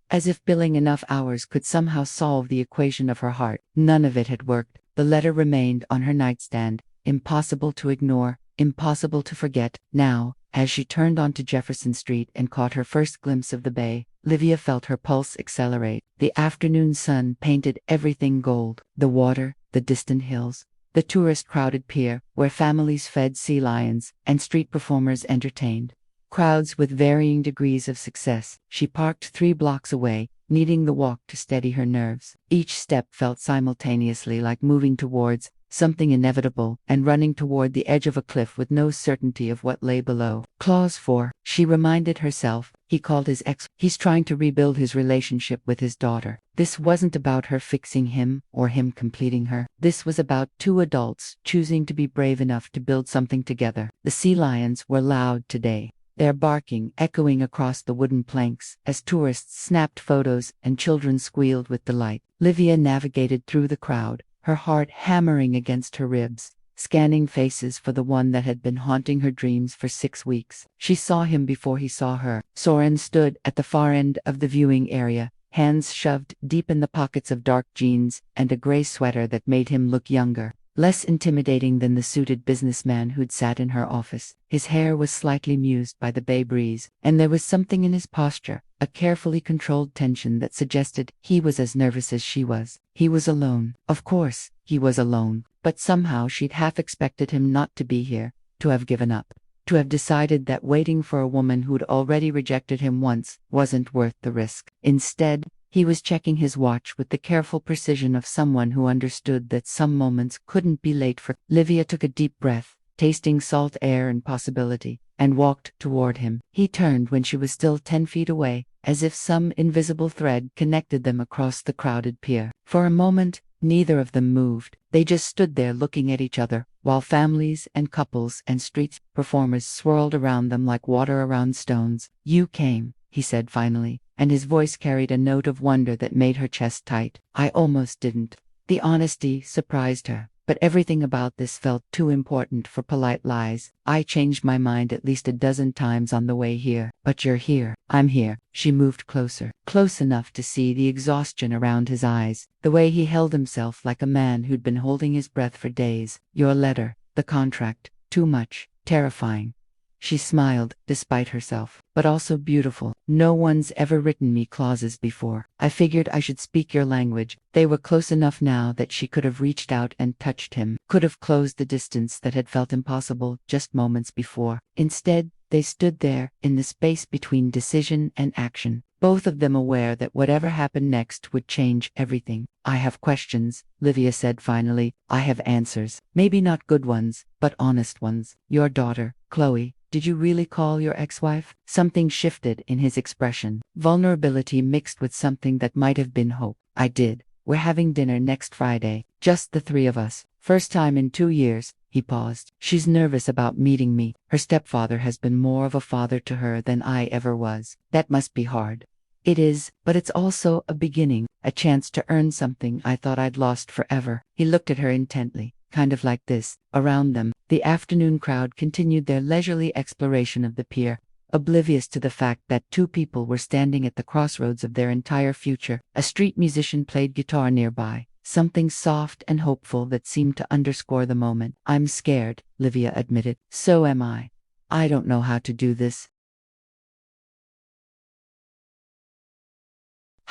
as if billing enough hours could somehow solve the equation of her heart. None of it had worked. The letter remained on her nightstand, impossible to ignore, impossible to forget. Now, as she turned onto Jefferson Street and caught her first glimpse of the bay, Livia felt her pulse accelerate. The afternoon sun painted everything gold: the water, the distant hills, the tourist-crowded pier, where families fed sea lions and street performers entertained crowds with varying degrees of success. She parked 3 blocks away, needing the walk to steady her nerves. Each step felt simultaneously like moving towards something inevitable and running toward the edge of a cliff with no certainty of what lay below. Clause 4, she reminded herself, he called his ex. He's trying to rebuild his relationship with his daughter. This wasn't about her fixing him or him completing her. This was about 2 adults choosing to be brave enough to build something together. The sea lions were loud today, their barking echoing across the wooden planks as tourists snapped photos and children squealed with delight. Livia navigated through the crowd, her heart hammering against her ribs, scanning faces for the one that had been haunting her dreams for 6 weeks. She saw him before he saw her. Soren stood at the far end of the viewing area, hands shoved deep in the pockets of dark jeans and a gray sweater that made him look younger, less intimidating than the suited businessman who'd sat in her office. His hair was slightly mused by the bay breeze, and there was something in his posture, a carefully controlled tension that suggested he was as nervous as she was. He was alone. Of course, he was alone, but somehow she'd half expected him not to be here, to have given up, to have decided that waiting for a woman who'd already rejected him once wasn't worth the risk. Instead, he was checking his watch with the careful precision of someone who understood that some moments couldn't be late for. Livia took a deep breath, tasting salt air and possibility, and walked toward him. He turned when she was still 10 feet away, as if some invisible thread connected them across the crowded pier. For a moment, Neither of them moved. They just stood there looking at each other, while families and couples and street performers swirled around them like water around stones. "You came," he said finally, and his voice carried a note of wonder that made her chest tight. "I almost didn't." The honesty surprised her, but everything about this felt too important for polite lies. "I changed my mind at least a dozen times on the way here, but you're here." "I'm here." She moved closer, close enough to see the exhaustion around his eyes, the way he held himself like a man who'd been holding his breath for days. "Your letter, the contract, too much, terrifying." She smiled, despite herself, but also beautiful. "No one's ever written me clauses before. I figured I should speak your language." They were close enough now that she could have reached out and touched him, could have closed the distance that had felt impossible just moments before. Instead, they stood there, in the space between decision and action, both of them aware that whatever happened next would change everything. "I have questions," Livia said finally. "I have answers. Maybe not good ones, but honest ones. Your daughter, Chloe. Did you really call your ex-wife?" Something shifted in his expression, vulnerability mixed with something that might have been hope. "I did. We're having dinner next Friday, just the three of us. First time in 2 years." He paused. "She's nervous about meeting me. Her stepfather has been more of a father to her than I ever was. That must be hard." "It is, but it's also a beginning, a chance to earn something I thought I'd lost forever." He looked at her intently. "Kind of like this." Around them, the afternoon crowd continued their leisurely exploration of the pier, oblivious to the fact that two people were standing at the crossroads of their entire future. A street musician played guitar nearby, something soft and hopeful that seemed to underscore the moment. "I'm scared," Livia admitted. "So am I. I don't know how to do this.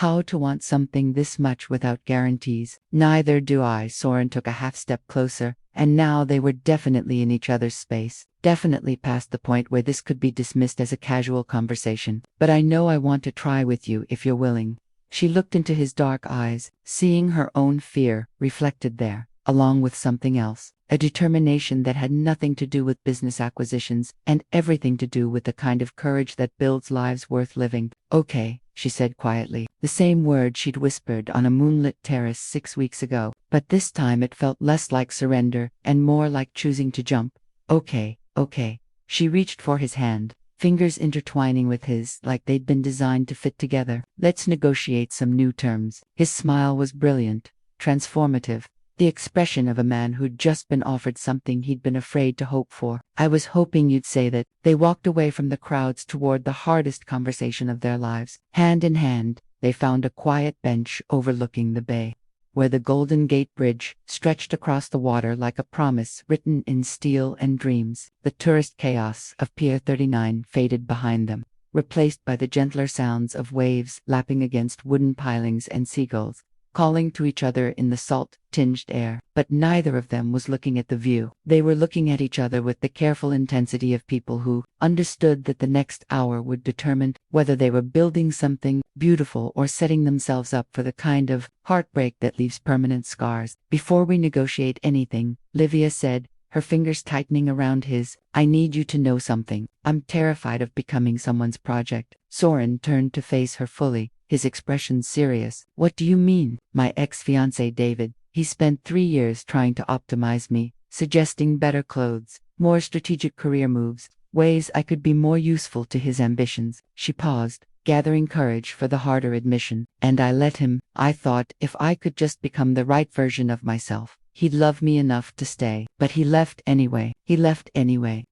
How to want something this much without guarantees." "Neither do I." Soren took a half step closer, and now they were definitely in each other's space, definitely past the point where this could be dismissed as a casual conversation. "But I know I want to try with you if you're willing." She looked into his dark eyes, seeing her own fear reflected there, along with something else, a determination that had nothing to do with business acquisitions and everything to do with the kind of courage that builds lives worth living. "Okay," she said quietly, the same word she'd whispered on a moonlit terrace 6 weeks ago, but this time it felt less like surrender and more like choosing to jump. "Okay, okay." She reached for his hand, fingers intertwining with his like they'd been designed to fit together. "Let's negotiate some new terms." His smile was brilliant, transformative, the expression of a man who'd just been offered something he'd been afraid to hope for. "I was hoping you'd say that." They walked away from the crowds toward the hardest conversation of their lives. Hand in hand, they found a quiet bench overlooking the bay, where the Golden Gate Bridge stretched across the water like a promise written in steel and dreams. The tourist chaos of Pier 39 faded behind them, replaced by the gentler sounds of waves lapping against wooden pilings and seagulls calling to each other in the salt-tinged air. But neither of them was looking at the view. They were looking at each other with the careful intensity of people who understood that the next hour would determine whether they were building something beautiful or setting themselves up for the kind of heartbreak that leaves permanent scars. "Before we negotiate anything," Livia said, her fingers tightening around his, "I need you to know something. I'm terrified of becoming someone's project." Soren turned to face her fully, his expression serious. "What do you mean?" "My ex-fiancé David. He spent 3 years trying to optimize me, suggesting better clothes, more strategic career moves, ways I could be more useful to his ambitions." She paused, gathering courage for the harder admission. "And I let him. I thought if I could just become the right version of myself, he'd love me enough to stay. But he left anyway.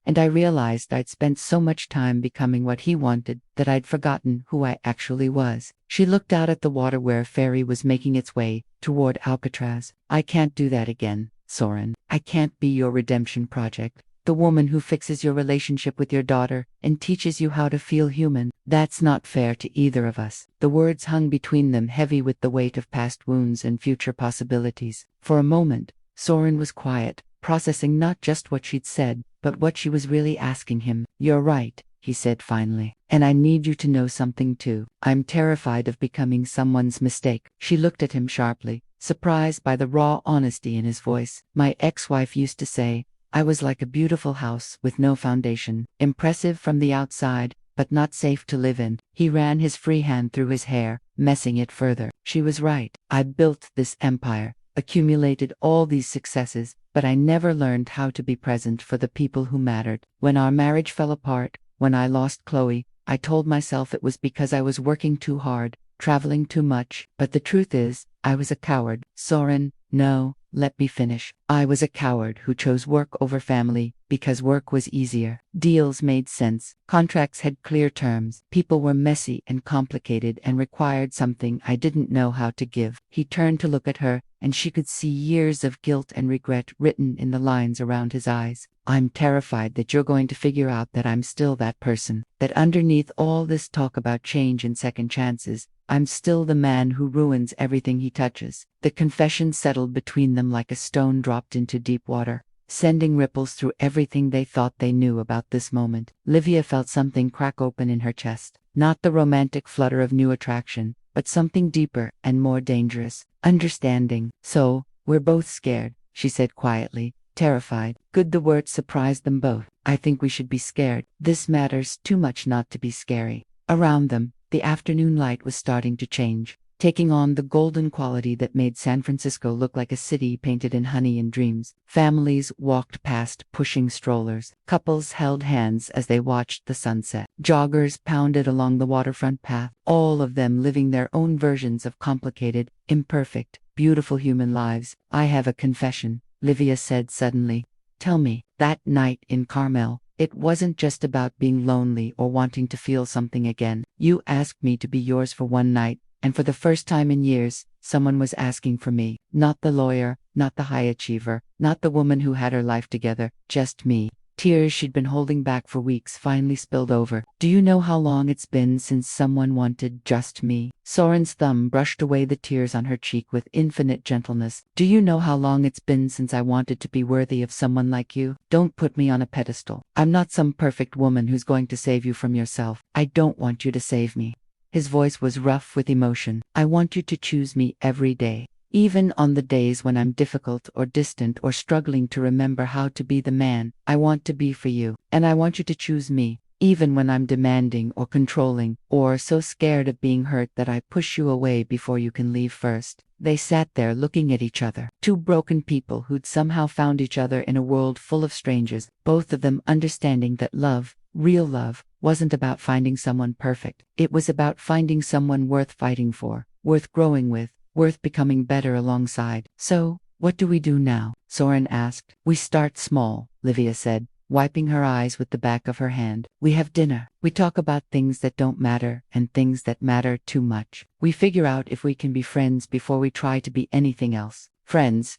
And I realized I'd spent so much time becoming what he wanted that I'd forgotten who I actually was." She looked out at the water where a ferry was making its way toward Alcatraz. "I can't do that again, Soren. I can't be your redemption project. The woman who fixes your relationship with your daughter and teaches you how to feel human. That's not fair to either of us." The words hung between them, heavy with the weight of past wounds and future possibilities. For a moment, Soren was quiet, processing not just what she'd said, but what she was really asking him. "You're right," he said finally. "And I need you to know something too. I'm terrified of becoming someone's mistake." She looked at him sharply, surprised by the raw honesty in his voice. "My ex-wife used to say, I was like a beautiful house with no foundation, impressive from the outside, but not safe to live in." He ran his free hand through his hair, messing it further. "She was right. I built this empire, accumulated all these successes, but I never learned how to be present for the people who mattered. When our marriage fell apart, when I lost Chloe, I told myself it was because I was working too hard, traveling too much, but the truth is, I was a coward. Soren, no, let me finish. I was a coward who chose work over family because work was easier. Deals made sense. Contracts had clear terms. People were messy and complicated and required something I didn't know how to give. He turned to look at her, and she could see years of guilt and regret written in the lines around his eyes. I'm terrified that you're going to figure out that I'm still that person, that underneath all this talk about change and second chances, I'm still the man who ruins everything he touches. The confession settled between them like a stone dropped into deep water, sending ripples through everything they thought they knew about this moment. Livia felt something crack open in her chest, not the romantic flutter of new attraction, but something deeper and more dangerous. Understanding. So, we're both scared, she said quietly, terrified. Good, the word surprised them both. I think we should be scared. This matters too much not to be scary. Around them, the afternoon light was starting to change, taking on the golden quality that made San Francisco look like a city painted in honey and dreams. Families walked past pushing strollers. Couples held hands as they watched the sunset. Joggers pounded along the waterfront path, all of them living their own versions of complicated, imperfect, beautiful human lives. I have a confession, Livia said suddenly. Tell me. That night in Carmel, it wasn't just about being lonely or wanting to feel something again. You asked me to be yours for one night, and for the first time in years, someone was asking for me. Not the lawyer, not the high achiever, not the woman who had her life together, just me. Tears she'd been holding back for weeks finally spilled over. Do you know how long it's been since someone wanted just me? Soren's thumb brushed away the tears on her cheek with infinite gentleness. Do you know how long it's been since I wanted to be worthy of someone like you? Don't put me on a pedestal. I'm not some perfect woman who's going to save you from yourself. I don't want you to save me. His voice was rough with emotion. I want you to choose me every day. Even on the days when I'm difficult or distant or struggling to remember how to be the man I want to be for you. And I want you to choose me, even when I'm demanding or controlling, or so scared of being hurt that I push you away before you can leave first. They sat there looking at each other. Two broken people who'd somehow found each other in a world full of strangers, both of them understanding that love, real love, wasn't about finding someone perfect. It was about finding someone worth fighting for, worth growing with, worth becoming better alongside. So, what do we do now? Soren asked. We start small, Livia said, wiping her eyes with the back of her hand. We have dinner. We talk about things that don't matter and things that matter too much. We figure out if we can be friends before we try to be anything else. Friends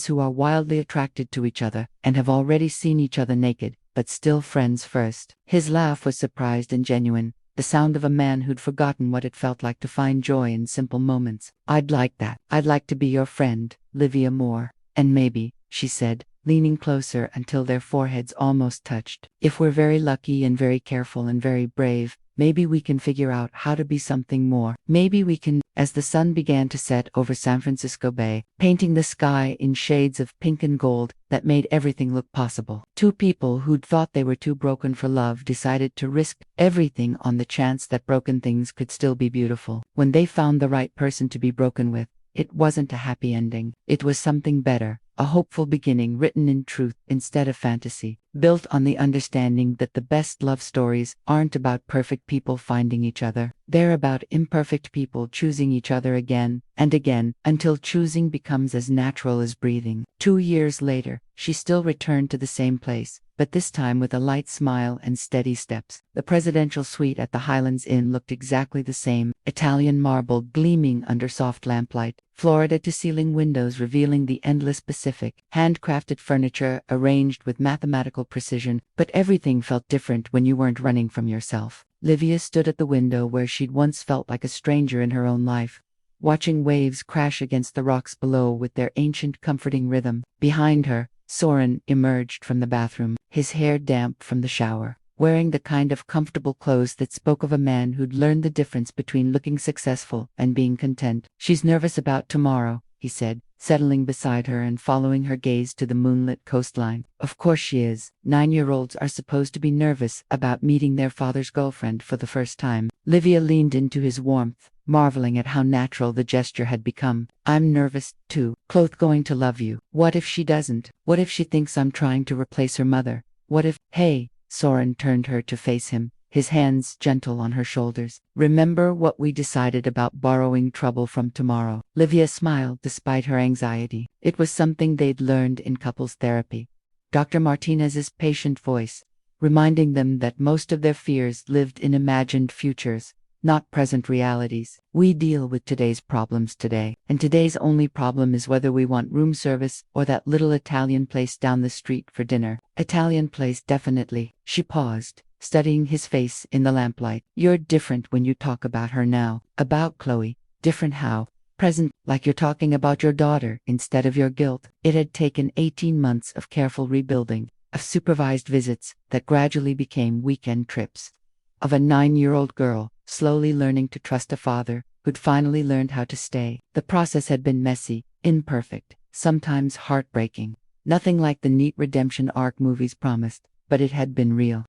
who are wildly attracted to each other and have already seen each other naked, but still friends first. His laugh was surprised and genuine, the sound of a man who'd forgotten what it felt like to find joy in simple moments. I'd like that. I'd like to be your friend, Livia Moore. And maybe, she said, leaning closer until their foreheads almost touched, if we're very lucky and very careful and very brave, maybe we can figure out how to be something more. Maybe we can. As the sun began to set over San Francisco Bay, painting the sky in shades of pink and gold that made everything look possible, two people who'd thought they were too broken for love decided to risk everything on the chance that broken things could still be beautiful. When they found the right person to be broken with, it wasn't a happy ending. It was something better, a hopeful beginning written in truth instead of fantasy, built on the understanding that the best love stories aren't about perfect people finding each other. They're about imperfect people choosing each other again and again until choosing becomes as natural as breathing. 2 years later, she still returned to the same place, but this time with a light smile and steady steps. The presidential suite at the Highlands Inn looked exactly the same, Italian marble gleaming under soft lamplight, Florida-to-ceiling windows revealing the endless Pacific, handcrafted furniture arranged with mathematical precision, but everything felt different when you weren't running from yourself. Livia stood at the window where she'd once felt like a stranger in her own life, watching waves crash against the rocks below with their ancient comforting rhythm. Behind her, Soren emerged from the bathroom, his hair damp from the shower, wearing the kind of comfortable clothes that spoke of a man who'd learned the difference between looking successful and being content. She's nervous about tomorrow, he said, settling beside her and following her gaze to the moonlit coastline. Of course she is. 9-year-olds are supposed to be nervous about meeting their father's girlfriend for the first time. Livia leaned into his warmth, marveling at how natural the gesture had become. I'm nervous, too. Chloe's going to love you. What if she doesn't? What if she thinks I'm trying to replace her mother? What if— Hey, Soren turned her to face him, his hands gentle on her shoulders. Remember what we decided about borrowing trouble from tomorrow? Livia smiled despite her anxiety. It was something they'd learned in couples therapy. Dr. Martinez's patient voice, reminding them that most of their fears lived in imagined futures, not present realities. We deal with today's problems today, and today's only problem is whether we want room service or that little Italian place down the street for dinner. Italian place, definitely. She paused, studying his face in the lamplight. You're different when you talk about her now. About Chloe. Different how? Present, like you're talking about your daughter instead of your guilt. It had taken 18 months of careful rebuilding, of supervised visits that gradually became weekend trips, of a 9-year-old girl slowly learning to trust a father who'd finally learned how to stay. The process had been messy, imperfect, sometimes heartbreaking. Nothing like the neat redemption arc movies promised, but it had been real.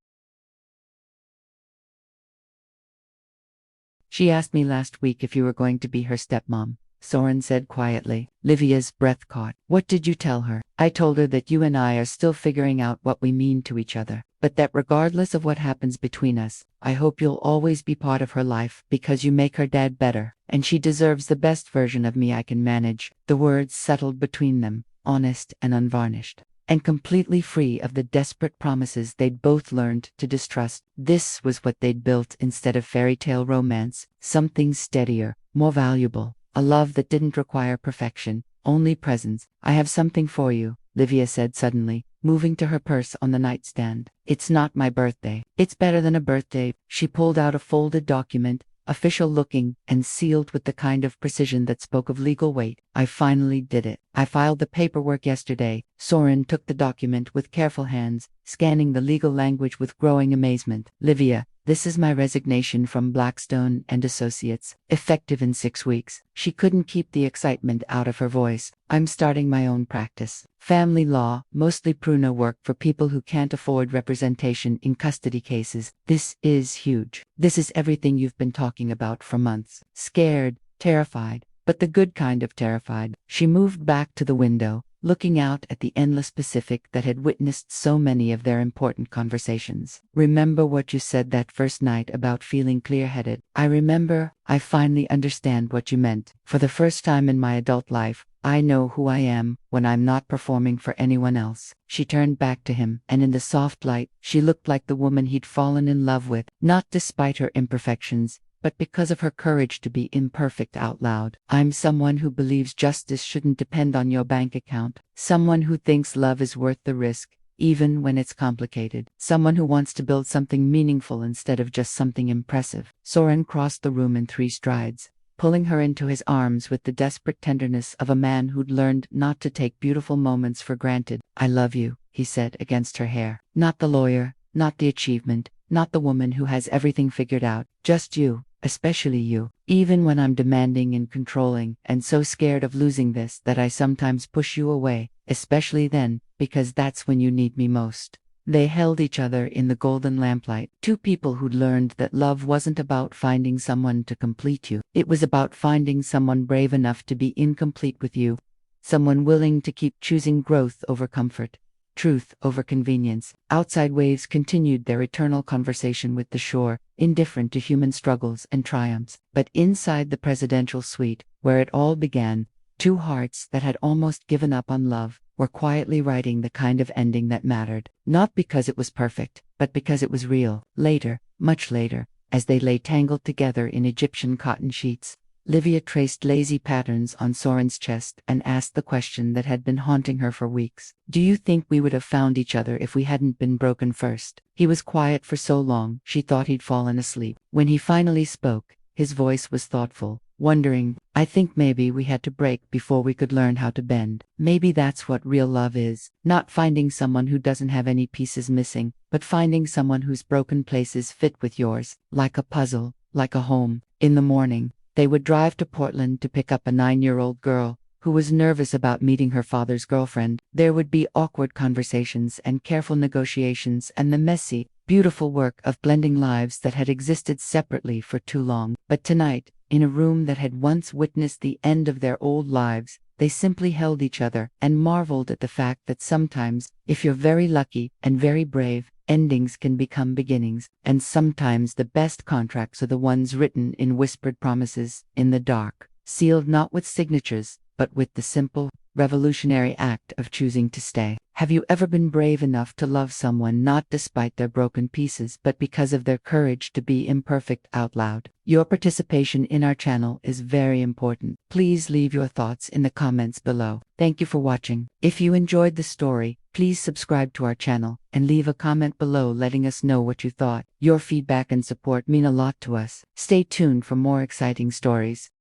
She asked me last week if you were going to be her stepmom, Soren said quietly. Livia's breath caught. What did you tell her? I told her that you and I are still figuring out what we mean to each other, but that regardless of what happens between us, I hope you'll always be part of her life because you make her dad better, and she deserves the best version of me I can manage. The words settled between them, honest and unvarnished, and completely free of the desperate promises they'd both learned to distrust. This was what they'd built instead of fairy tale romance, something steadier, more valuable, a love that didn't require perfection, only presence. I have something for you, Livia said suddenly, moving to her purse on the nightstand. It's not my birthday. It's better than a birthday. She pulled out a folded document, official looking and sealed with the kind of precision that spoke of legal weight. I finally did it. I filed the paperwork yesterday. Soren took the document with careful hands, scanning the legal language with growing amazement. Livia, this is my resignation from Blackstone and Associates, effective in 6 weeks. She couldn't keep the excitement out of her voice. I'm starting my own practice. Family law, mostly Pruno work for people who can't afford representation in custody cases. This is huge. This is everything you've been talking about for months. Scared, terrified, but the good kind of terrified. She moved back to the window, looking out at the endless Pacific that had witnessed so many of their important conversations. Remember what you said that first night about feeling clear-headed? I remember. I finally understand what you meant. For the first time in my adult life, I know who I am when I'm not performing for anyone else. She turned back to him, and in the soft light, she looked like the woman he'd fallen in love with, not despite her imperfections, but because of her courage to be imperfect out loud. I'm someone who believes justice shouldn't depend on your bank account. Someone who thinks love is worth the risk, even when it's complicated. Someone who wants to build something meaningful instead of just something impressive. Soren crossed the room in 3 strides, pulling her into his arms with the desperate tenderness of a man who'd learned not to take beautiful moments for granted. I love you, he said against her hair. Not the lawyer, not the achievement, not the woman who has everything figured out, just you. Especially you. Even when I'm demanding and controlling and so scared of losing this that I sometimes push you away, especially then, because that's when you need me most. They held each other in the golden lamplight, 2 people who'd learned that love wasn't about finding someone to complete you. It was about finding someone brave enough to be incomplete with you, someone willing to keep choosing growth over comfort, truth over convenience. Outside waves continued their eternal conversation with the shore, indifferent to human struggles and triumphs. But inside the presidential suite, where it all began, 2 hearts that had almost given up on love were quietly writing the kind of ending that mattered. Not because it was perfect, but because it was real. Later, much later, as they lay tangled together in Egyptian cotton sheets, Livia traced lazy patterns on Soren's chest and asked the question that had been haunting her for weeks. Do you think we would have found each other if we hadn't been broken first? He was quiet for so long, she thought he'd fallen asleep. When he finally spoke, his voice was thoughtful, wondering, I think maybe we had to break before we could learn how to bend. Maybe that's what real love is. Not finding someone who doesn't have any pieces missing, but finding someone whose broken places fit with yours, like a puzzle, like a home. In the morning, they would drive to Portland to pick up a 9-year-old girl who was nervous about meeting her father's girlfriend. There would be awkward conversations and careful negotiations and the messy, beautiful work of blending lives that had existed separately for too long. But tonight, in a room that had once witnessed the end of their old lives, they simply held each other and marveled at the fact that sometimes, if you're very lucky and very brave, endings can become beginnings, and sometimes the best contracts are the ones written in whispered promises, in the dark, sealed not with signatures, but with the simple, revolutionary act of choosing to stay. Have you ever been brave enough to love someone not despite their broken pieces but because of their courage to be imperfect out loud? Your participation in our channel is very important. Please leave your thoughts in the comments below. Thank you for watching. If you enjoyed the story, please subscribe to our channel and leave a comment below letting us know what you thought. Your feedback and support mean a lot to us. Stay tuned for more exciting stories.